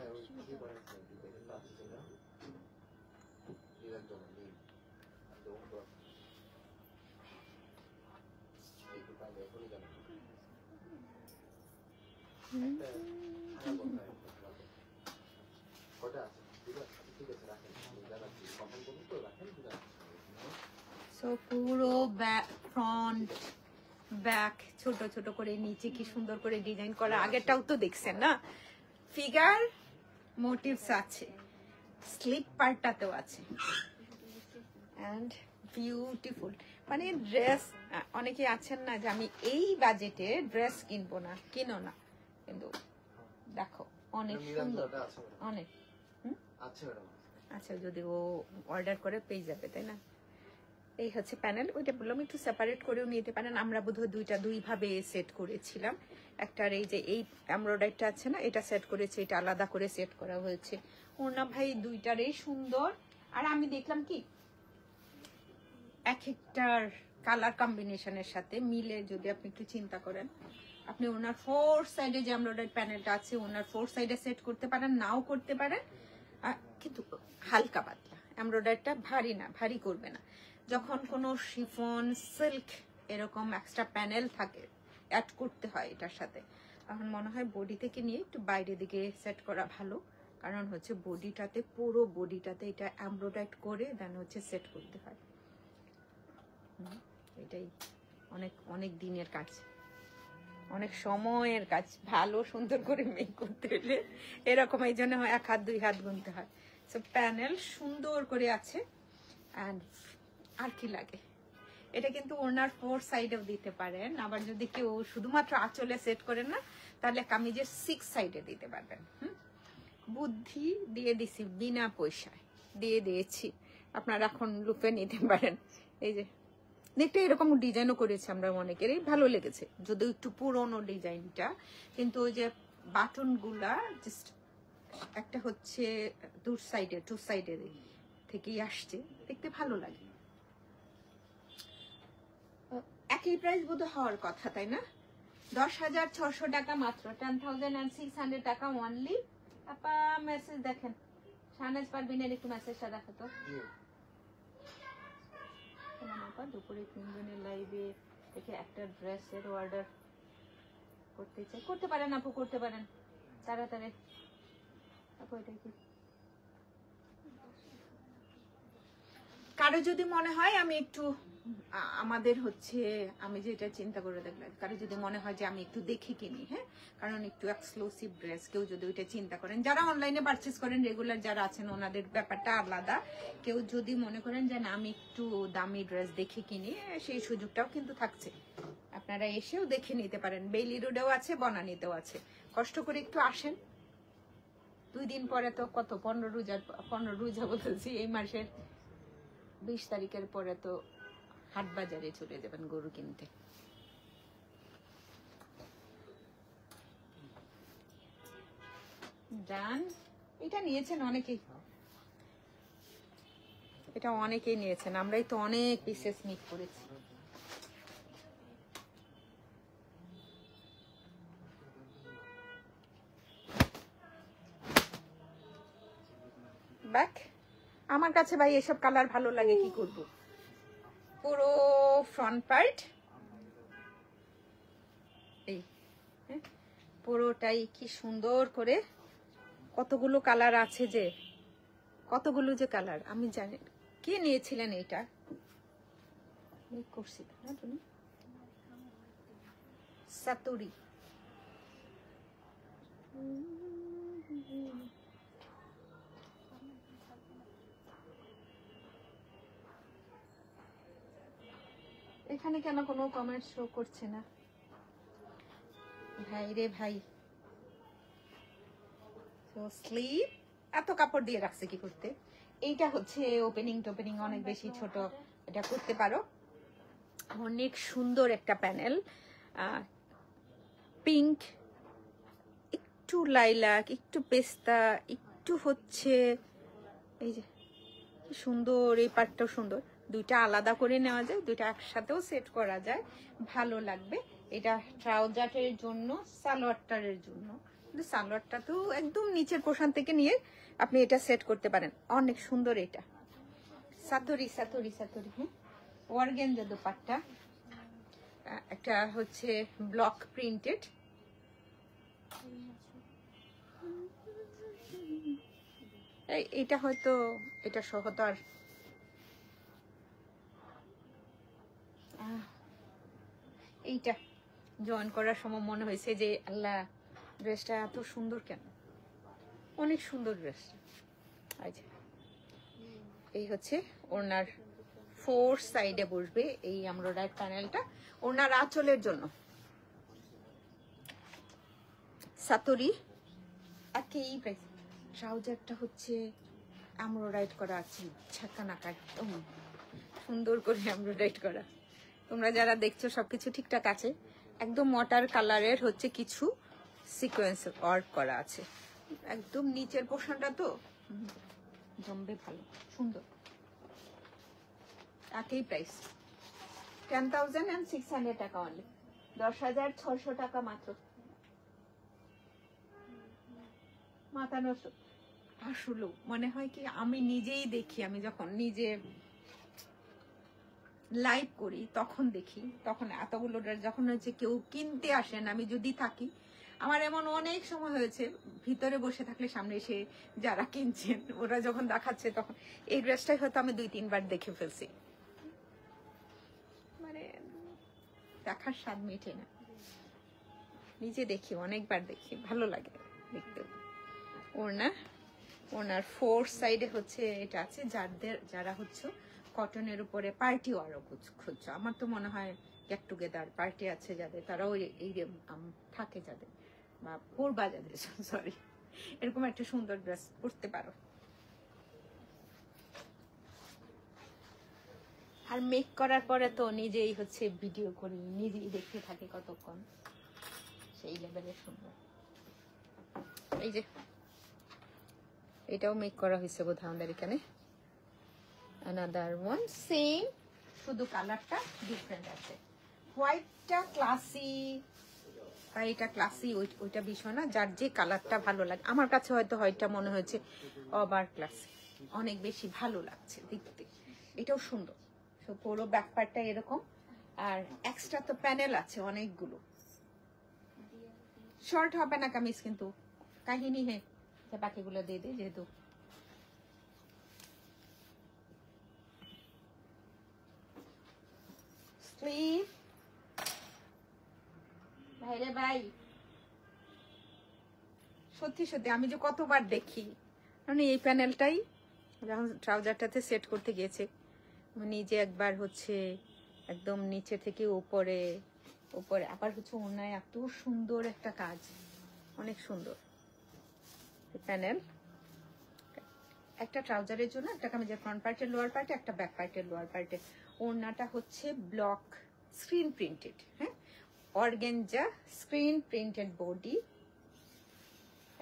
সো পুরো ফ্রন্ট ব্যাক ছোট ছোট করে নিচে কি সুন্দর করে ডিজাইন করা। আগেরটাও তো দেখছেন না, ফিগার মোটিভস আছে, স্লিপ পার্টটাতেও আছে, এন্ড বিউটিফুল। মানে ড্রেস, অনেকে আছেন না যে আমি এই বাজেটে ড্রেস কিনবো না, কিনো না, কিন্তু দেখো অনেক সুন্দর, অনেক আচ্ছা যদি ও অর্ডার করে পেয়ে যাবে, তাই না? এই হচ্ছে প্যানেল, ওইটা বললাম একটু সেপারেট করেও নিতে পারেন। আমরা বোধহয় দুই ভাবে সেট করেছিলাম। একটার এই যে এই এমব্রয়ডারিটা আছে না, এটা সেট করেছে, এটা আলাদা করে সেট করা হয়েছে। ওনা ভাই দুইটারই সুন্দর। আর আমি দেখলাম কি এক একটার কালার কম্বিনেশনের সাথে মিলে যদি আপনি একটু চিন্তা করেন, আপনি ওনার 4 সাইডে যে এমব্রয়ডারি প্যানেলটা আছে ওনার 4 সাইডে সেট করতে পারেন, নাও করতে পারেন, কিন্তু হালকা পাতলা এমব্রয়ডারিটা, ভারী না, ভারী করবে না। যখন কোনো শিফন সিল্ক এরকম এক্সট্রা প্যানেল থাকে অ্যাড করতে হয় এটার সাথে, তখন মনে হয় বডি থেকে নিয়ে একটু বাইরের দিকে সেট করা ভালো। কারণ হচ্ছে বডিটাতে, পুরো বডিটাতে এটা এমব্রয়ডারি করে দেন হচ্ছে সেট করতে হয়। এটাই অনেক অনেক দিনের কাজ, অনেক সময়ের কাজ, ভালো সুন্দর করে মেক করতে হলে এরকম এই জন্য 1 হাত 2 হাত গুনতে হয়। সো প্যানেল সুন্দর করে আছে। অ্যান্ড আর কি লাগে, এটা কিন্তু ওনার 4 সাইডেও দিতে পারেন। আবার যদি কেউ শুধুমাত্র আঁচলে সেট করেন না, তাহলে কামিজের 6 সাইডে দিতে পারবেন। বুদ্ধি দিয়ে দিছি, বিনা পয়সায় দিয়ে দিয়েছি, আপনারা এখন লুপে নিতে পারেন। এই যে দেখতে এরকম ডিজাইনও করেছি আমরা, অনেকেরই ভালো লেগেছে, যদিও একটু পুরনো ডিজাইনটা, কিন্তু ওই যে বাটনগুলা জাস্ট একটা হচ্ছে দূর সাইডে 2 সাইডে থেকেই আসছে, দেখতে ভালো লাগে। একই প্রাইস বোধ হওয়ার কথা, তাই না? 10,600 টাকা মাত্র, 10,600 টাকা অনলি। আপা মেসেজ দেখেন, শাহনাজ পারভিনের একটু মেসেজটা দেখো তো। দুপুরে 3 জনের লাইভে দেখে একটা ড্রেসের অর্ডার করতে চাই, করতে পারেন আপু, করতে পারেন তাড়াতাড়ি আপু। এটা কি কারো যদি মনে হয় আমি একটু আমাদের হচ্ছে আমি যেটা চিন্তা করে দেখলাম, কারো যদি মনে হয় যে আমি একটু দেখে কিনি, হ্যাঁ, কারণ একটু এক্সক্লুসিভ ড্রেস কেউ যদি ওইটা চিন্তা করেন, যারা অনলাইনে পারচেস করেন রেগুলার যারা আছেন ওনাদের ব্যাপারটা আলাদা। কেউ যদি মনে করেন যে না আমি একটু দামি ড্রেস দেখে কিনি, সেই সুযোগটাও কিন্তু থাকছে। আপনারা এসেও দেখে নিতে পারেন। বেইলি রোডেও আছে, বনানীতেও আছে। কষ্ট করে একটু আসেন। 2 দিন পরে তো কত 15 রোজা বলতেছি, এই মাসের 20 তারিখের পরে তো হাট বাজারে চলে যাবেন গরু কিনতে। ডান। এটা নিয়েছেন অনেকেই, এটা অনেকেই নিয়েছেন, আমরাই তো অনেক পিসেস মিট করেছি। ব্যাক আমার কাছে ভাই এসব কালার ভালো লাগে, কি করব। পুরো ফ্রন্ট পার্ট এই, হ্যাঁ, পুরোটাই কি সুন্দর করে কতগুলো কালার আছে, যে কতগুলো যে কালার আমি জানি। কে নিয়েছিলেন এটা? করছি না তুমি, সাতুরি। এখানে কেন কোনো কমেন্ট শো করছে না ভাই রে ভাই? তো স্লিভ এত কাপড় দিয়ে রাখছে কি করতে? এইটা হচ্ছে ওপেনিং টোপেনিং অনেক বেশি ছোট, এটা করতে পারো। অনেক সুন্দর একটা প্যানেল, পিঙ্ক, একটু লাইলাক, একটু পেস্তা, একটু হচ্ছে এই যে কি সুন্দর, এই পার্টটাও সুন্দর। দুইটা আলাদা করে নেওয়া যায়, দুইটা একসাথেও সেট করা যায়, ভালো লাগবে। এটা ট্রাউজারের জন্য, সালোয়ারটারের জন্য। কিন্তু সালোয়ারটা তো একদম নিচের পোর্শন থেকে নিয়ে আপনি এটা সেট করতে পারেন, অনেক সুন্দর। এটা সাতুরি সাতুরি সাতুরি, হ্যাঁ, অর্গানজা দোপাট্টা, একটা হচ্ছে ব্লক প্রিন্টেড। এটা হয়তো এটা সহ তো আর এইটা জয়েন করার সময় মনে হয়েছে যে আল্লাহ ড্রেসটা এত সুন্দর কেন, অনেক সুন্দর ড্রেসটা। আচ্ছা, এই হচ্ছে ওনার 4 সাইডে বসবে এই এমব্রয়ডারি প্যানেলটা, ওনার আঁচলের জন্য। সাতুরি একই প্রাইস। ট্রাউজারটা হচ্ছে এমব্রয়ডারি করা আছে, ছাকানাকা একদম সুন্দর করে এমব্রয়ডারি করা। তোমরা যারা দেখছো সবকিছু ঠিকঠাক আছে, একদম ওয়াটার কালারের হচ্ছে কিছু সিকোয়েন্স ওয়ার্ক করা আছে, একদম নিচের পোর্শনটা তো জমবে, ভালো সুন্দর। একই প্রাইস 10,600 টাকা অনলি, 10,600 টাকা মাত্র। মাথা নষ্ট। আসলে মনে হয় কি আমি নিজেই দেখি, আমি যখন নিজে লাইভ করি তখন দেখি, তখন এতগুলো ড্রেস যখন হচ্ছে কেউ কিনতে আসেন, আমি যদি থাকি, আমার এমন অনেক সময় হয়েছে ভিতরে বসে থাকলে সামনে এসে যারা কিনছেন ওরা যখন দেখাচ্ছে তখন এই ড্রেসটাই হয়তো আমি 2-3 বার দেখে ফেলছি, মানে দেখার স্বাদ মিটে না। নিজে দেখি, অনেকবার দেখি, ভালো লাগে দেখতে। ওনার 4 সাইডে হচ্ছে এটা আছে, যারা হচ্ছে কটনের উপরে পার্টি আরো খুঁজছো, আমার তো মনে হয় গেট টুগেদার পার্টি আছে যাদের, তারাও এই থাকে যাদের, বা পরবা যাদের, সরি, এরকম একটা সুন্দর ড্রেস পরতে পারো। আর মেক করার পরে তো নিজেই হচ্ছে ভিডিও করি, নিজেই দেখতে থাকি কতক্ষণ, সেই লেভেলের সুন্দর। এই যে এটাও মেক করা হয়েছে বোধহয় আমাদের এখানে। another one same, শুধু কালারটা ডিফারেন্ট আছে। হোয়াইটটা ক্লাসি, আর এটা ক্লাসি, ওইটা বিষয় না, যার যে কালারটা ভালো লাগে। আমার কাছে হয়তো হোয়াইটটা মনে হয়েছে ওভার ক্লাসি, অনেক বেশি ভালো লাগছে দেখতে। এটাও সুন্দর, পুরো ব্যাক পার্টটা এরকম, আর এক্সট্রা তো প্যানেল আছে অনেকগুলো। শর্ট হবে না কামিজ, কিন্তু কাহিনী হে বাকিগুলো দিয়ে দিই যেহেতু। স্লিভ। ভাইরে ভাই, সত্যি সত্যি আমি যে কতবার দেখি, মানে এই প্যানেলটাই যখন ট্রাউজারটাতে সেট করতে গিয়েছে, নিজে একবার হচ্ছে একদম নিচে থেকে উপরে উপরে, আবার হচ্ছে ওনায় এত সুন্দর একটা কাজ, অনেক সুন্দর প্যানেল। একটা ট্রাউজারের জন্য একটা কামিজের ফ্রন্ট পার্টের লোয়ার পার্টে, একটা ব্যাক পার্টের লোয়ার পার্টে। ওড়নাটা হচ্ছে ব্লক স্ক্রিন প্রিন্টেড, হ্যাঁ, অর্গানজা স্ক্রিন প্রিন্টেড বডি,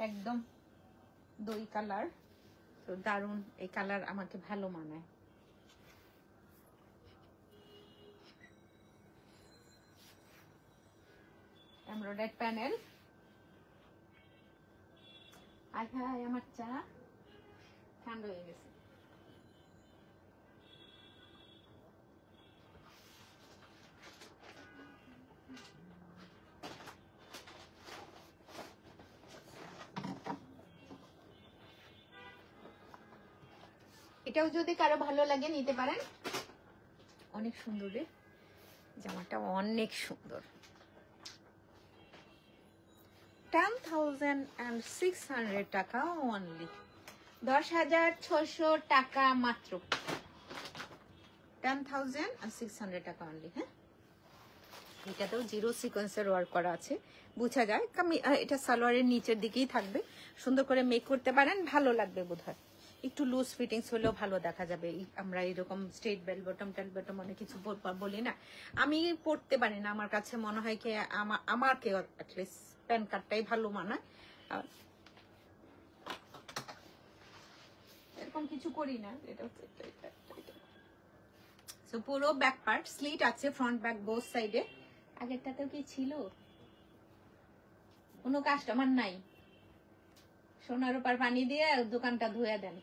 একদম দই কালার। তো দারুন, এই কালার আমাকে ভালো মানায়। Embroidery panel. আয় হায়, আমার চা ঠান্ডা হয়ে গেছে। এটাও যদি কারো ভালো লাগে নিতে পারেন, অনেক সুন্দর রে জামাটা, অনেক সুন্দর। 10,600 টাকা অনলি, 10,600 টাকা মাত্র, 10,600 টাকা অনলি। হ্যাঁ, এটাতেও জিরো সিকোয়েন্সের ওয়ার্ক করা আছে, বোঝা যায়। এটা সালোয়ারের নিচের দিকেই থাকবে, সুন্দর করে মেক করতে পারেন, ভালো লাগবে বোধহয়। একটু লুজ ফিটিংস হলেও ভালো দেখা যাবে। আমরা এরকম স্ট্রেট বেল বটম টেল বটম অনেক কিছু বলি না, আমি পড়তে পারি না, আমার কাছে মনে হয় কি আমাকে অ্যাটলিস্ট প্যান্ট কাটটাই ভালো মানায়, এরকম কিছু করি না। এটা হচ্ছে পুরো ব্যাক পার্ট স্লিট আছে, ফ্রন্ট ব্যাক বোথ সাইডে। আগেরটাতেও কি ছিল? কোনো কাস্টমার নাই, সোনার উপর পানি দিয়ে দোকানটা ধুয়ে দেন।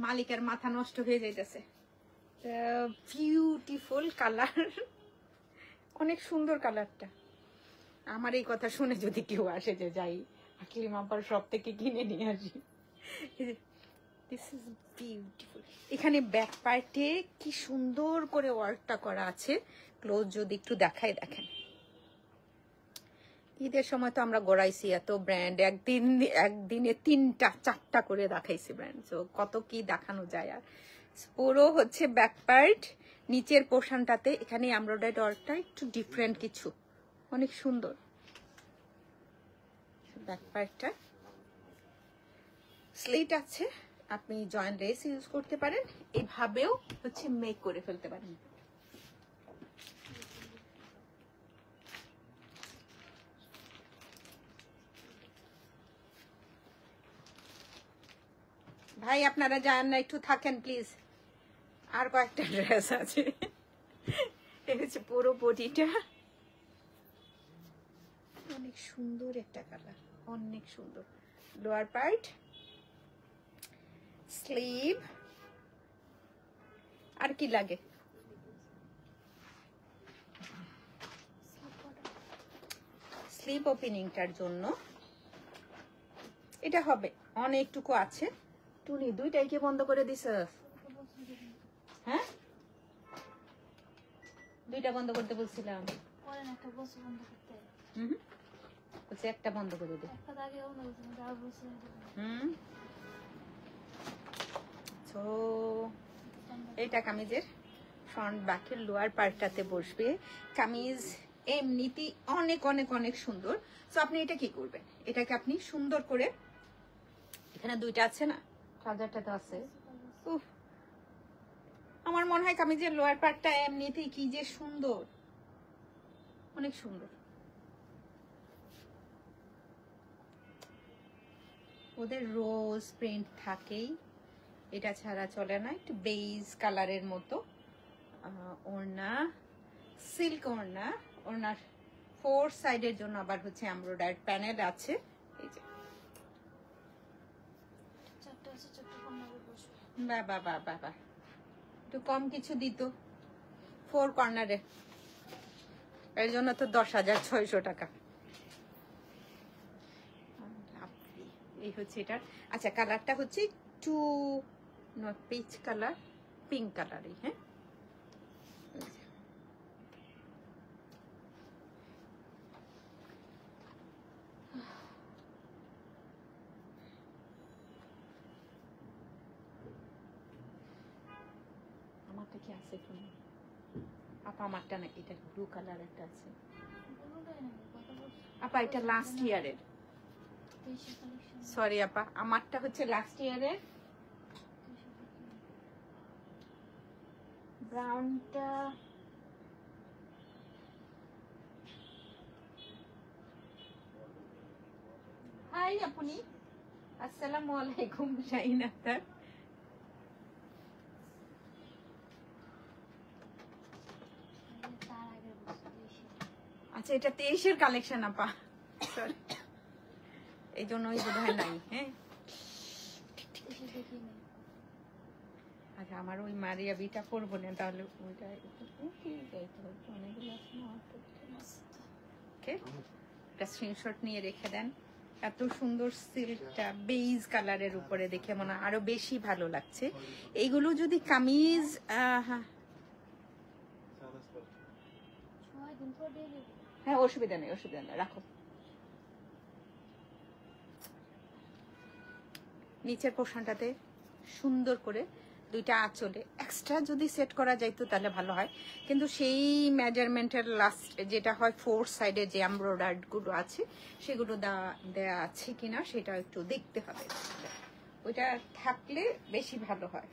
মালিকের মাথা নষ্ট হয়ে যাইতেছে। বিউটিফুল কালার, অনেক সুন্দর কালারটা। আমার এই কথা শুনে যদি কেউ আসে যে যাই আকলিম আপার সব থেকে কিনে নিয়ে আসি, দিস ইজ বিউটিফুল। এখানে ব্যাক পার্টে কি সুন্দর করে ওয়ার্কটা করা আছে, ক্লোজ যদি একটু দেখাই, দেখেন। ঈদের সময় তো আমরা গড়াইছি এত ব্র্যান্ড, একদিনে 3টা 4টা করে দেখাইছি ব্র্যান্ড, তো কত কি দেখানো যায়। আর পুরো হচ্ছে ব্যাক পার্ট, নিচের পোর্শনটাতে এখানে এমব্রয়ডারি ওয়ার্কটা একটু ডিফারেন্ট কিছু, অনেক সুন্দর। ব্যাক পার্টটা স্লিট আছে, আপনি জয়েন্ট লেস ইউজ করতে পারেন, এভাবেও হচ্ছে মেক করে ফেলতে পারেন। ভাই আপনারা যান না, একটু থাকেন প্লিজ, আর কয়েকটা ড্রেস আছে। এটা হচ্ছে পুরো বডিটা, অনেক সুন্দর একটা কালার, অনেক সুন্দর। লোয়ার পার্ট, স্লিভ, আর কি লাগে? স্লিভ ওপেনিংটার জন্য এটা হবে, অনেকটুকু আছে। টুনি দুইটাই কি বন্ধ করে দিছ? হ্যাঁ, দুইটা বন্ধ করতে বলছিলাম, বলছে একটা বন্ধ করে দে। তো এটা কামিজের ফ্রন্ট ব্যাকের লোয়ার পার্টটাতে বসবে। কামিজ এমনিতেই অনেক অনেক অনেক সুন্দর। তো আপনি এটা কি করবেন, এটাকে আপনি সুন্দর করে, এখানে দুইটা আছে না, ট্রাউজারটাতে আছে, আমার মনে হয় কামিজের লোয়ার পার্টটা এমনিতেই কি যে সুন্দর, অনেক সুন্দর। ওদের রোজ প্রিন্ট থাকেই, এটা ছাড়া চলে না। একটু বেজ কালারের মতো ওড়না, সিল্ক ওড়না, ওড়নার 4 সাইডের জন্য আবার হচ্ছে এমব্রয়ডারি প্যানেল আছে। এই যে বাবা বাবা বাবা, একটু কম কিছু দিত 4 কর্নারে, এর জন্য তো 10,600 টাকা। এই হচ্ছে এটার, আচ্ছা কালারটা হচ্ছে একটু পিচ কালার, পিঙ্ক কালারই। হ্যাঁ, আমারটা কি আছে একটু আপা? আমারটা না, এটা ব্লু কালার একটা আছে আপা, এটা লাস্ট ইয়ারের। সরি আপা, আমারটা হচ্ছে লাস্ট ইয়ারের। ব্রাউনটা হাই আপনি, আসসালামু আলাইকুম শাহিন আক্তার। আচ্ছা, এটা 23-এর কালেকশন আপা, সরি, এই জন্যই বোধ হয় নাই। হ্যাঁ, আচ্ছা, আমার ওই মারিয়া বিটা করবো না, তাহলে ওইটা একটা স্ক্রিনশট নিয়ে রেখে দেন। এত সুন্দর সিল্কটা বেইজ কালারের উপরে দেখে মনে হয় আরো বেশি ভালো লাগছে। এইগুলো যদি কামিজ, হ্যাঁ অসুবিধা নেই, অসুবিধা নেই, রাখো। নিচের পোর্শনটাতে সুন্দর করে দুইটা আঁচলে এক্সট্রা যদি সেট করা যাইতো তাহলে ভালো হয়, কিন্তু সেই মেজারমেন্টের লাস্ট যেটা হয় 4 সাইডে যে এমব্রয়ডারি গুলো আছে সেগুলো দেয়া আছে কিনা সেটা একটু দেখতে হবে। ওইটা থাকলে বেশি ভালো হয়,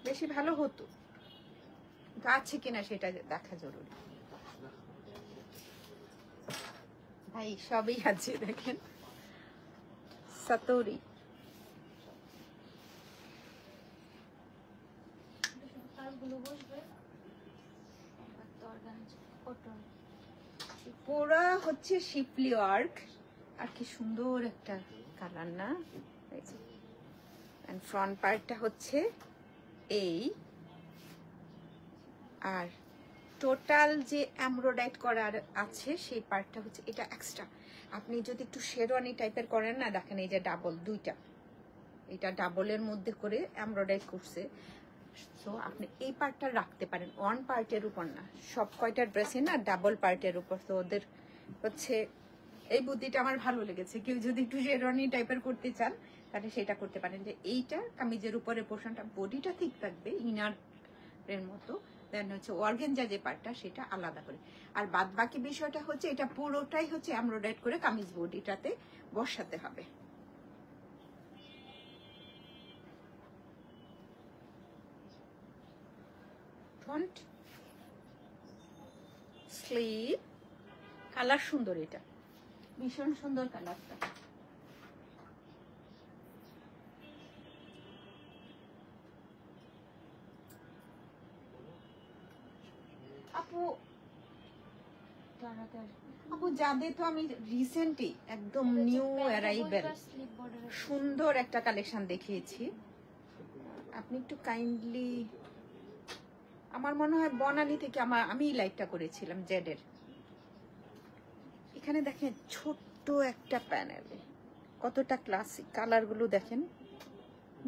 বেশি ভালো হতো, আছে কিনা সেটা দেখা জরুরি। ভাই সবই আছে, দেখেন সাতোরি, পুরা হচ্ছে শিপলি ওয়ার্ক। আর কি সুন্দর একটা কালার না, ফ্রন্ট পার্টটা হচ্ছে এই, আর টোটাল যে এমব্রয়ডারি করার আছে সেই পার্টটা হচ্ছে এটা এক্সট্রা। আপনি যদি একটু শেরওয়ানি টাইপের করেন না, দেখেন এই যে ডাবল দুইটা, এটা ডাবলের মধ্যে করে এমব্রয়ডারি করছে। সো আপনি এই পার্টটা রাখতে পারেন, ওয়ান পার্টের উপর না, সব কয়টা ড্রেসে না ডাবল পার্টের উপর। তো ওদের হচ্ছে এই বুদ্ধিটা আমার ভালো লেগেছে। কেউ যদি একটু শেরওয়ানি টাইপের করতে চান তাহলে সেটা করতে পারেন, যে এইটা কামিজের উপরে পোর্শনটা বডিটা ঠিক থাকবে ইনারের মতো, দেন হচ্ছে অর্গানজা যে পার্টটা সেটা আলাদা করে। আর বাদ বাকি বিষয়টা হচ্ছে এটা পুরোটাই হচ্ছে এমব্রয়ডারি করে কামিজ বডিটাতে বসাতে হবে। ফ্রন্ট স্লিভ কালার সুন্দর, এটা ভীষণ সুন্দর কালারটা। আপু আপু যাদের তো আমি রিসেন্টলি একদম নিউ অ্যারাইভেল সুন্দর একটা কালেকশন দেখিয়েছি, আপনি একটু কাইন্ডলি, আমার মনে হয় বনানী থেকে আমি লাইভটা করেছিলাম জেডের। এখানে দেখেন ছোট্ট একটা প্যানেলে কতটা ক্লাসিক কালারগুলো দেখেন।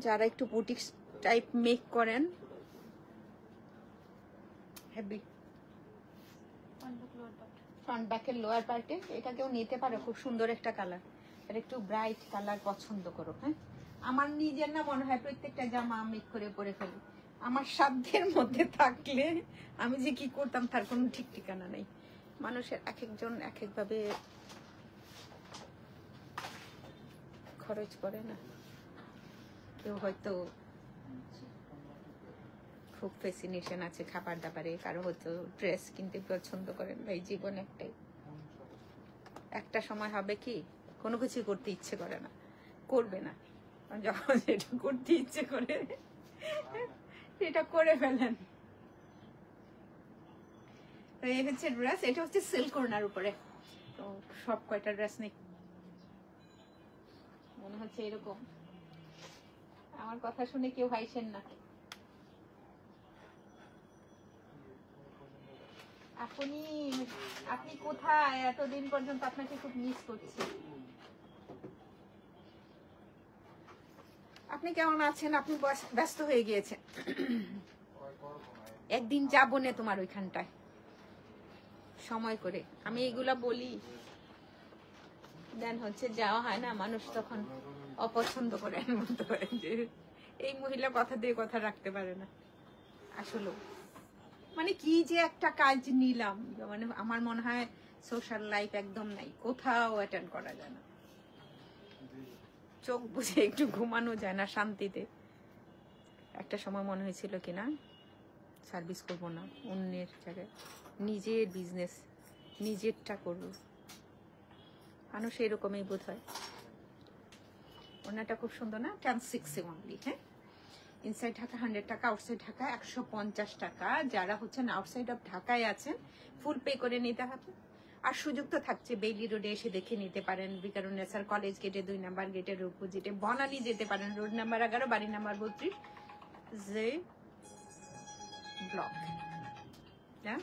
যারা একটু বুটিক টাইপ মেক করেন, হেভি ফ্রন্ট ব্যাকের লোয়ার পার্টে এটা কেউ নিতে পারে, খুব সুন্দর একটা কালার। আর একটু ব্রাইট কালার পছন্দ করো। হ্যাঁ, আমার নিজের না মনে হয় প্রত্যেকটা জামা মেক করে পরে ফেলি, আমার সাধ্যের মধ্যে থাকলে আমি যে কি করতাম তার কোনো ঠিক ঠিকানা নেই। মানুষের এক একজন এক একভাবে খরচ করে না, কেউ হয়তো খুব ফ্যাসিনেশন আছে খাবার দাবারে, কারো হয়তো ড্রেস কিনতে পছন্দ করেন। ভাই জীবন একটাই, একটা সময় হবে কি কোনো কিছু করতে ইচ্ছে করে না, করবে না, যখন যেটা করতে ইচ্ছে করে সেটা করে ফেলেন। তো এই হচ্ছে ড্রেস, এটা হচ্ছে সিল্ক ওড়নার উপরে। তো সব কয়টা ড্রেস নেই মনে হচ্ছে এরকম। আমার কথা শুনে কেউ হাসেন না। আপনি কোথায়? এতদিন পর্যন্ত আপনাকে খুব মিস করছি। আপনি কেমন আছেন? আপনি ব্যস্ত হয়ে গিয়েছেন। একদিন যাবো না তোমার ওইখানটায় সময় করে। আমি এইগুলা বলি, দেন হচ্ছে যাওয়া হয় না, মানুষ তখন অপছন্দ করে বলতে পারে যে এই মহিলা কথা দিয়ে কথা রাখতে পারে না। আসলে মানে কি যে একটা কাজ নিলাম, মানে আমার মনে হয় সোশ্যাল লাইফ একদম নাই, কোথাও অ্যাটেন্ড করা যায় না, চোখ বুঝে একটু ঘুমানো যায় না শান্তিতে। একটা সময় মনে হয়েছিল কিনা সার্ভিস করবো না, অন্যের জায়গায় নিজের বিজনেস নিজেরটা করবো। মানুষ এরকমই বোধ হয়। ওনাটা খুব সুন্দর না? 1060 অনলি। হ্যাঁ, ইনসাইড ঢাকা 100 টাকা, আউটসাইড ঢাকা 150 টাকা। যারা হচ্ছেন আউটসাইড অফ ঢাকায় আছেন ফুল পে করে নিতে হবে। আর সুযোগ তো থাকছে, বেইলি রোডে এসে দেখে নিতে পারেন, বিকারুন্নেসার কলেজ গেটে 2 নাম্বার গেটের অপোজিটে বনানী যেতে পারেন, রোড নাম্বার 11 বাড়ি নাম্বার 32 যে ব্লক। হ্যাঁ,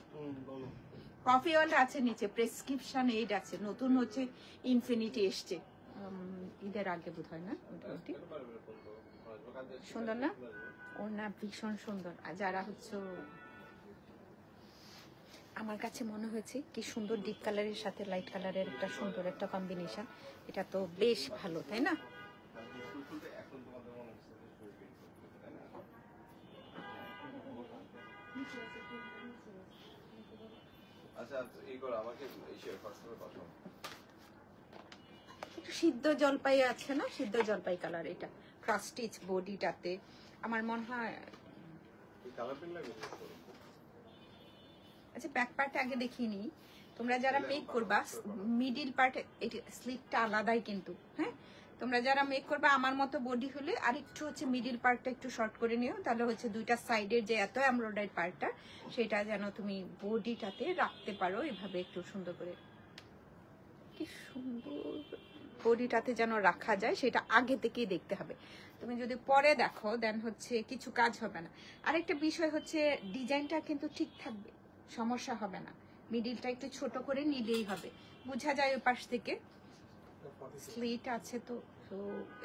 কফি ওয়ার্ল্ড আছে নিচে, প্রেসক্রিপশন এইড আছে, নতুন হচ্ছে ইনফিনিটি এসছে ঈদের আগে বোধ হয় না? সুন্দর না? ওর না ভীষণ সুন্দর। আর যারা হচ্ছে, আমার কাছে মনে হয়েছে কি সুন্দর ডিপ কালারের সাথে লাইট কালারের একটা সুন্দর একটা কম্বিনেশন। এটা তো বেশ ভালো, তাই না? একটু সিদ্ধ জলপাই আছে না, সিদ্ধ জলপাই কালার। এটা ক্রস স্টিচ বডিটাতে আমার মনে হয়। আচ্ছা, ব্যাক পার্টে আগে দেখিয়ে নিই। তোমরা যারা মেক করবা মিডিল পার্টে স্লিপটা আলাদাই কিন্তু। হ্যাঁ, তোমরা যারা মেক করবা আমার মতো বডি হলে আরেকটু হচ্ছে মিডিল পার্টটা একটু শর্ট করে নিও, তাহলে হচ্ছে দুইটা সাইডের যে এত এমব্রয়ডারি পার্টটা সেটা যেন তুমি বডিটাতে রাখতে পারো এভাবে একটু সুন্দর করে। কি সুন্দর বডিটাতে যেন রাখা যায় সেটা আগে থেকেই দেখতে হবে। তুমি যদি পরে দেখো দেন হচ্ছে কিছু কাজ হবে না। আরেকটা বিষয় হচ্ছে ডিজাইনটা কিন্তু ঠিক থাকবে, সমস্যা হবে না। মিডিলটা একটু ছোট করে নিলেই হবে, বোঝা যায় ওই পাশ থেকে। স্লিট আছে তো, তো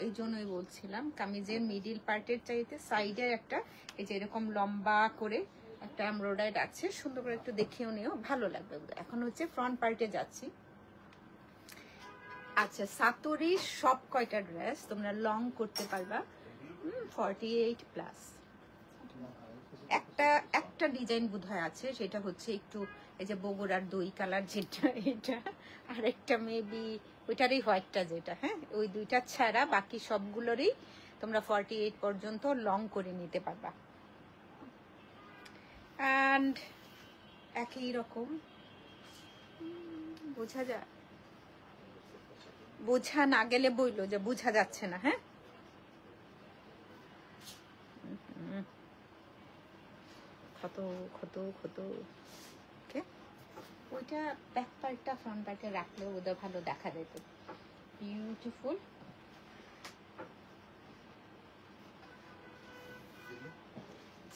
এই জন্যই বলছিলাম কামিজের মিডিল পার্টের চাইতে সাইডের একটা এই যে এরকম লম্বা করে একটা এমব্রয়ডারি আছে, সুন্দর করে একটু দেখেও নিও, ভালো লাগবে। এখন হচ্ছে ফ্রন্ট পার্টে যাচ্ছি। আচ্ছা, সাতরির সব কয়টা ড্রেস তোমরা লং করতে পারবা 48 প্লাস। একটা ডিজাইন বোধহয় আছে, সেটা হচ্ছে একটু এই যে বগুড়ার দই কালার যেটা, এটা আর একটা মেবি ওইটারই হোয়াইটটা যেটা। হ্যাঁ, ওই দুইটা ছাড়া বাকি সবগুলোরই তোমরা 48 পর্যন্ত লং করে নিতে পারবা। অ্যান্ড একই রকম বোঝা যায়, বোঝা না গেলে বইলো যে বোঝা যাচ্ছে না। হ্যাঁ, কত কত কত। ওকে, ওইটা ব্যাক পার্টটা ফ্রন্ট পার্টে রাখলে ওদের ভালো দেখা যেত। বিউটিফুল।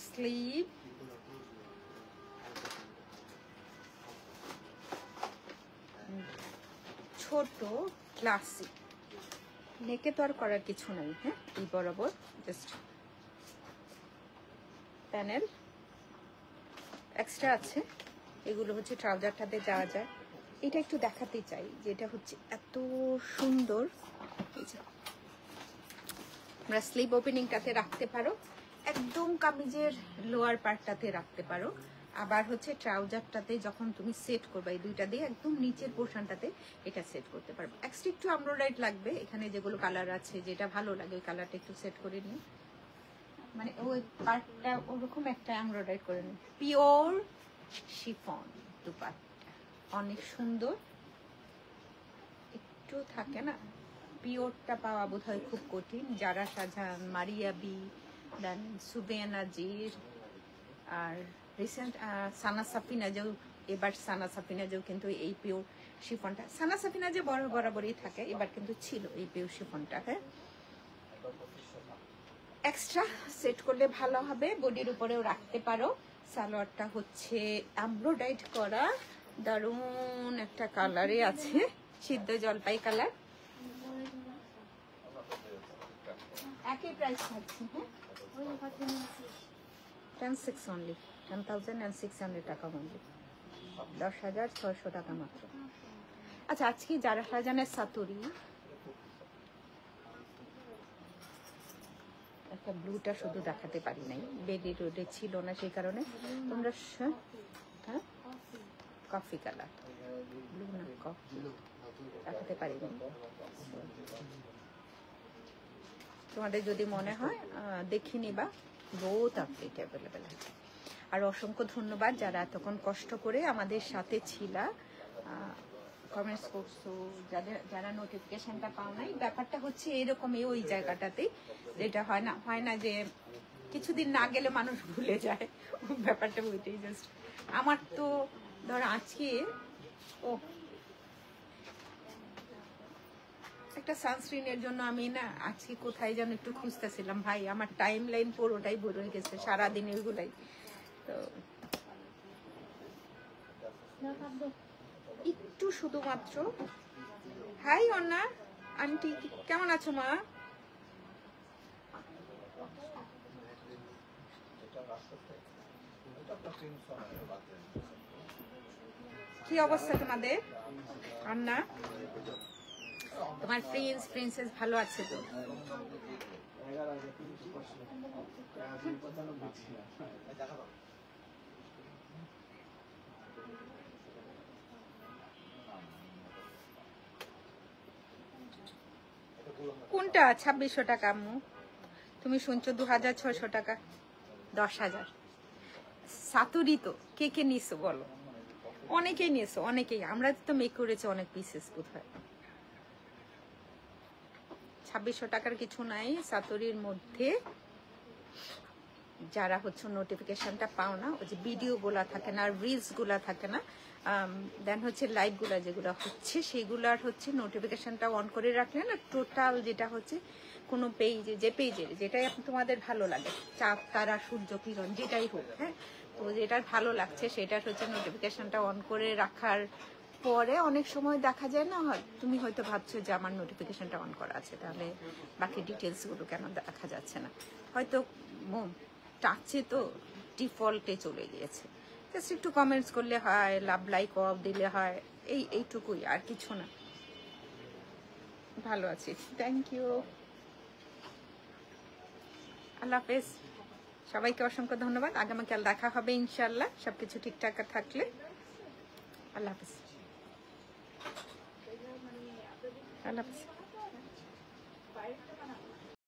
স্লিভ ছোট ক্লাসিক, নেকে তো আর করার কিছু নাই। হ্যাঁ, এই বরাবর জাস্ট প্যানেল এক্সট্রা আছে, এগুলো হচ্ছে ট্রাউজারটাতে যাওয়া যায়। এটা একটু দেখাতে চাই যে এটা হচ্ছে এত সুন্দর। আমরা স্লিভ ওপেনিংটাতে রাখতে পারো, একদম কামিজের লোয়ার পার্টটাতে রাখতে পারো, আবার হচ্ছে ট্রাউজারটাতে যখন তুমি সেট করবে এই দুইটা দিয়ে একদম নিচের পোর্শনটাতে এটা সেট করতে পারবে। এক্সট্রা একটু এমব্রয়ডারি লাগবে, এখানে যেগুলো কালার আছে যেটা ভালো লাগে ওই কালারটা একটু সেট করে নিই, মানে ওই পার্টটা ওরকম একটা এমব্রয়ডারি করে নিই। পিওর শিফন দুপাট্টা, অনেক সুন্দর। একটু থাকে না, পিওরটা পাওয়া বোধ হয় খুব কঠিন। যারা শাহজাহান, মারিয়া বি, দেন সুবেনাজির, আর রিসেন্ট সানা সাফিনাজেও, এবার সানা সাফিনাজেও কিন্তু এই পিওর শিফনটা, সানা সাফিনাজে বরাবরই থাকে, এবার কিন্তু ছিল এই পিওর শিফনটা। হ্যাঁ, এক্সট্রা সেট করলে ভালো হবে, বডির উপরেও রাখতে পারো। সালোয়ারটা হচ্ছে এমব্রয়ডারি করা, দারুণ একটা কালারে আছে, সিদ্ধ জলপাই কালার। একই প্রাইস থাকছে। হ্যাঁ, ওই কত নিয়েছি 10,600 অনলি, 10,600 টাকা অনলি, 10,600 টাকা মাত্র। আচ্ছা, আজকে যারা শাহজাহানের সাতুরি একটা ব্লুটা শুধু দেখাতে পারি নাই, বেডি রোডে ছিল না সেই কারণে। তোমরা হ্যাঁ কফি কালার, ব্লু না কফি দেখাতে পারিনি। তোমাদের যদি মনে হয় দেখে নিবা, বহুত আপডেট অ্যাভেলেবেল আছে। আর অসংখ্য ধন্যবাদ যারা এতক্ষণ কষ্ট করে আমাদের সাথে ছিলা, কমেন্টস করছো, যারা নোটিফিকেশনটা পাও নাই। ব্যাপারটা হচ্ছে এরকমই, ওই জায়গাটাতেই যেটা হয় না যে কিছুদিন না গেলে মানুষ ভুলে যায়, ব্যাপারটা ওইটাই। জাস্ট আমার তো ধর আজকে একটা সানস্ক্রিনের জন্য আমি না আজকে কোথায় যেন একটু খুঁজতেছিলাম, ভাই আমার টাইম লাইন পুরোটাই বলে গেছে সারাদিন ওইগুলাই। তো একটু শুধুমাত্র হাই অন্না আন্টি, কেমন আছো মা? কি অবস্থা তোমাদের? আন্না, তোমার প্রিন্সেস ভালো আছে তো? কোনটা 2600 টাকা আম্মু? তুমি শুনছো 2,600 টাকা, 10,000। সাতুরি তো কে কে নিছো বলো? অনেকেই নিয়েছো, অনেকেই। আমরা তো মেক করেছি অনেক পিসেস, কোথায় 2600 টাকার কিছু নাই সাতুরির মধ্যে। যারা হচ্ছে নোটিফিকেশনটা পাও না, ওই যে ভিডিও গুলা থাকে না, রিলস গুলা থাকে না, দেন হচ্ছে লাইভ গুলা যেগুলো হচ্ছে সেগুলার হচ্ছে নোটিফিকেশনটা অন করে রাখলে না, টোটাল যেটা হচ্ছে কোনো পেজে, যে পেজের যেটাই তোমাদের ভালো লাগে, চাঁদ তারা সূর্য কিরণ যেটাই হোক, হ্যাঁ, তো যেটা ভালো লাগছে সেটার হচ্ছে নোটিফিকেশনটা অন করে রাখার পরে অনেক সময় দেখা যায় না, তুমি হয়তো ভাবছো যে আমার নোটিফিকেশনটা অন করা আছে, তাহলে বাকি ডিটেলসগুলো কেন দেখা যাচ্ছে না? হয়তো টাচে তো ডিফল্টে চলে গিয়েছে। জাস্ট একটু কমেন্টস করলে হয়, লাভ লাইক অফ দিলে হয়, এইটুকুই, আর কিছু না। ভালো আছি, থ্যাংক ইউ, আল্লাহ হাফেজ। সবাইকে অসংখ্য ধন্যবাদ। আগামীকাল দেখা হবে ইনশাল্লাহ, সবকিছু ঠিকঠাক থাকলে। আল্লাহ হাফেজ, আল্লাহ হাফেজ।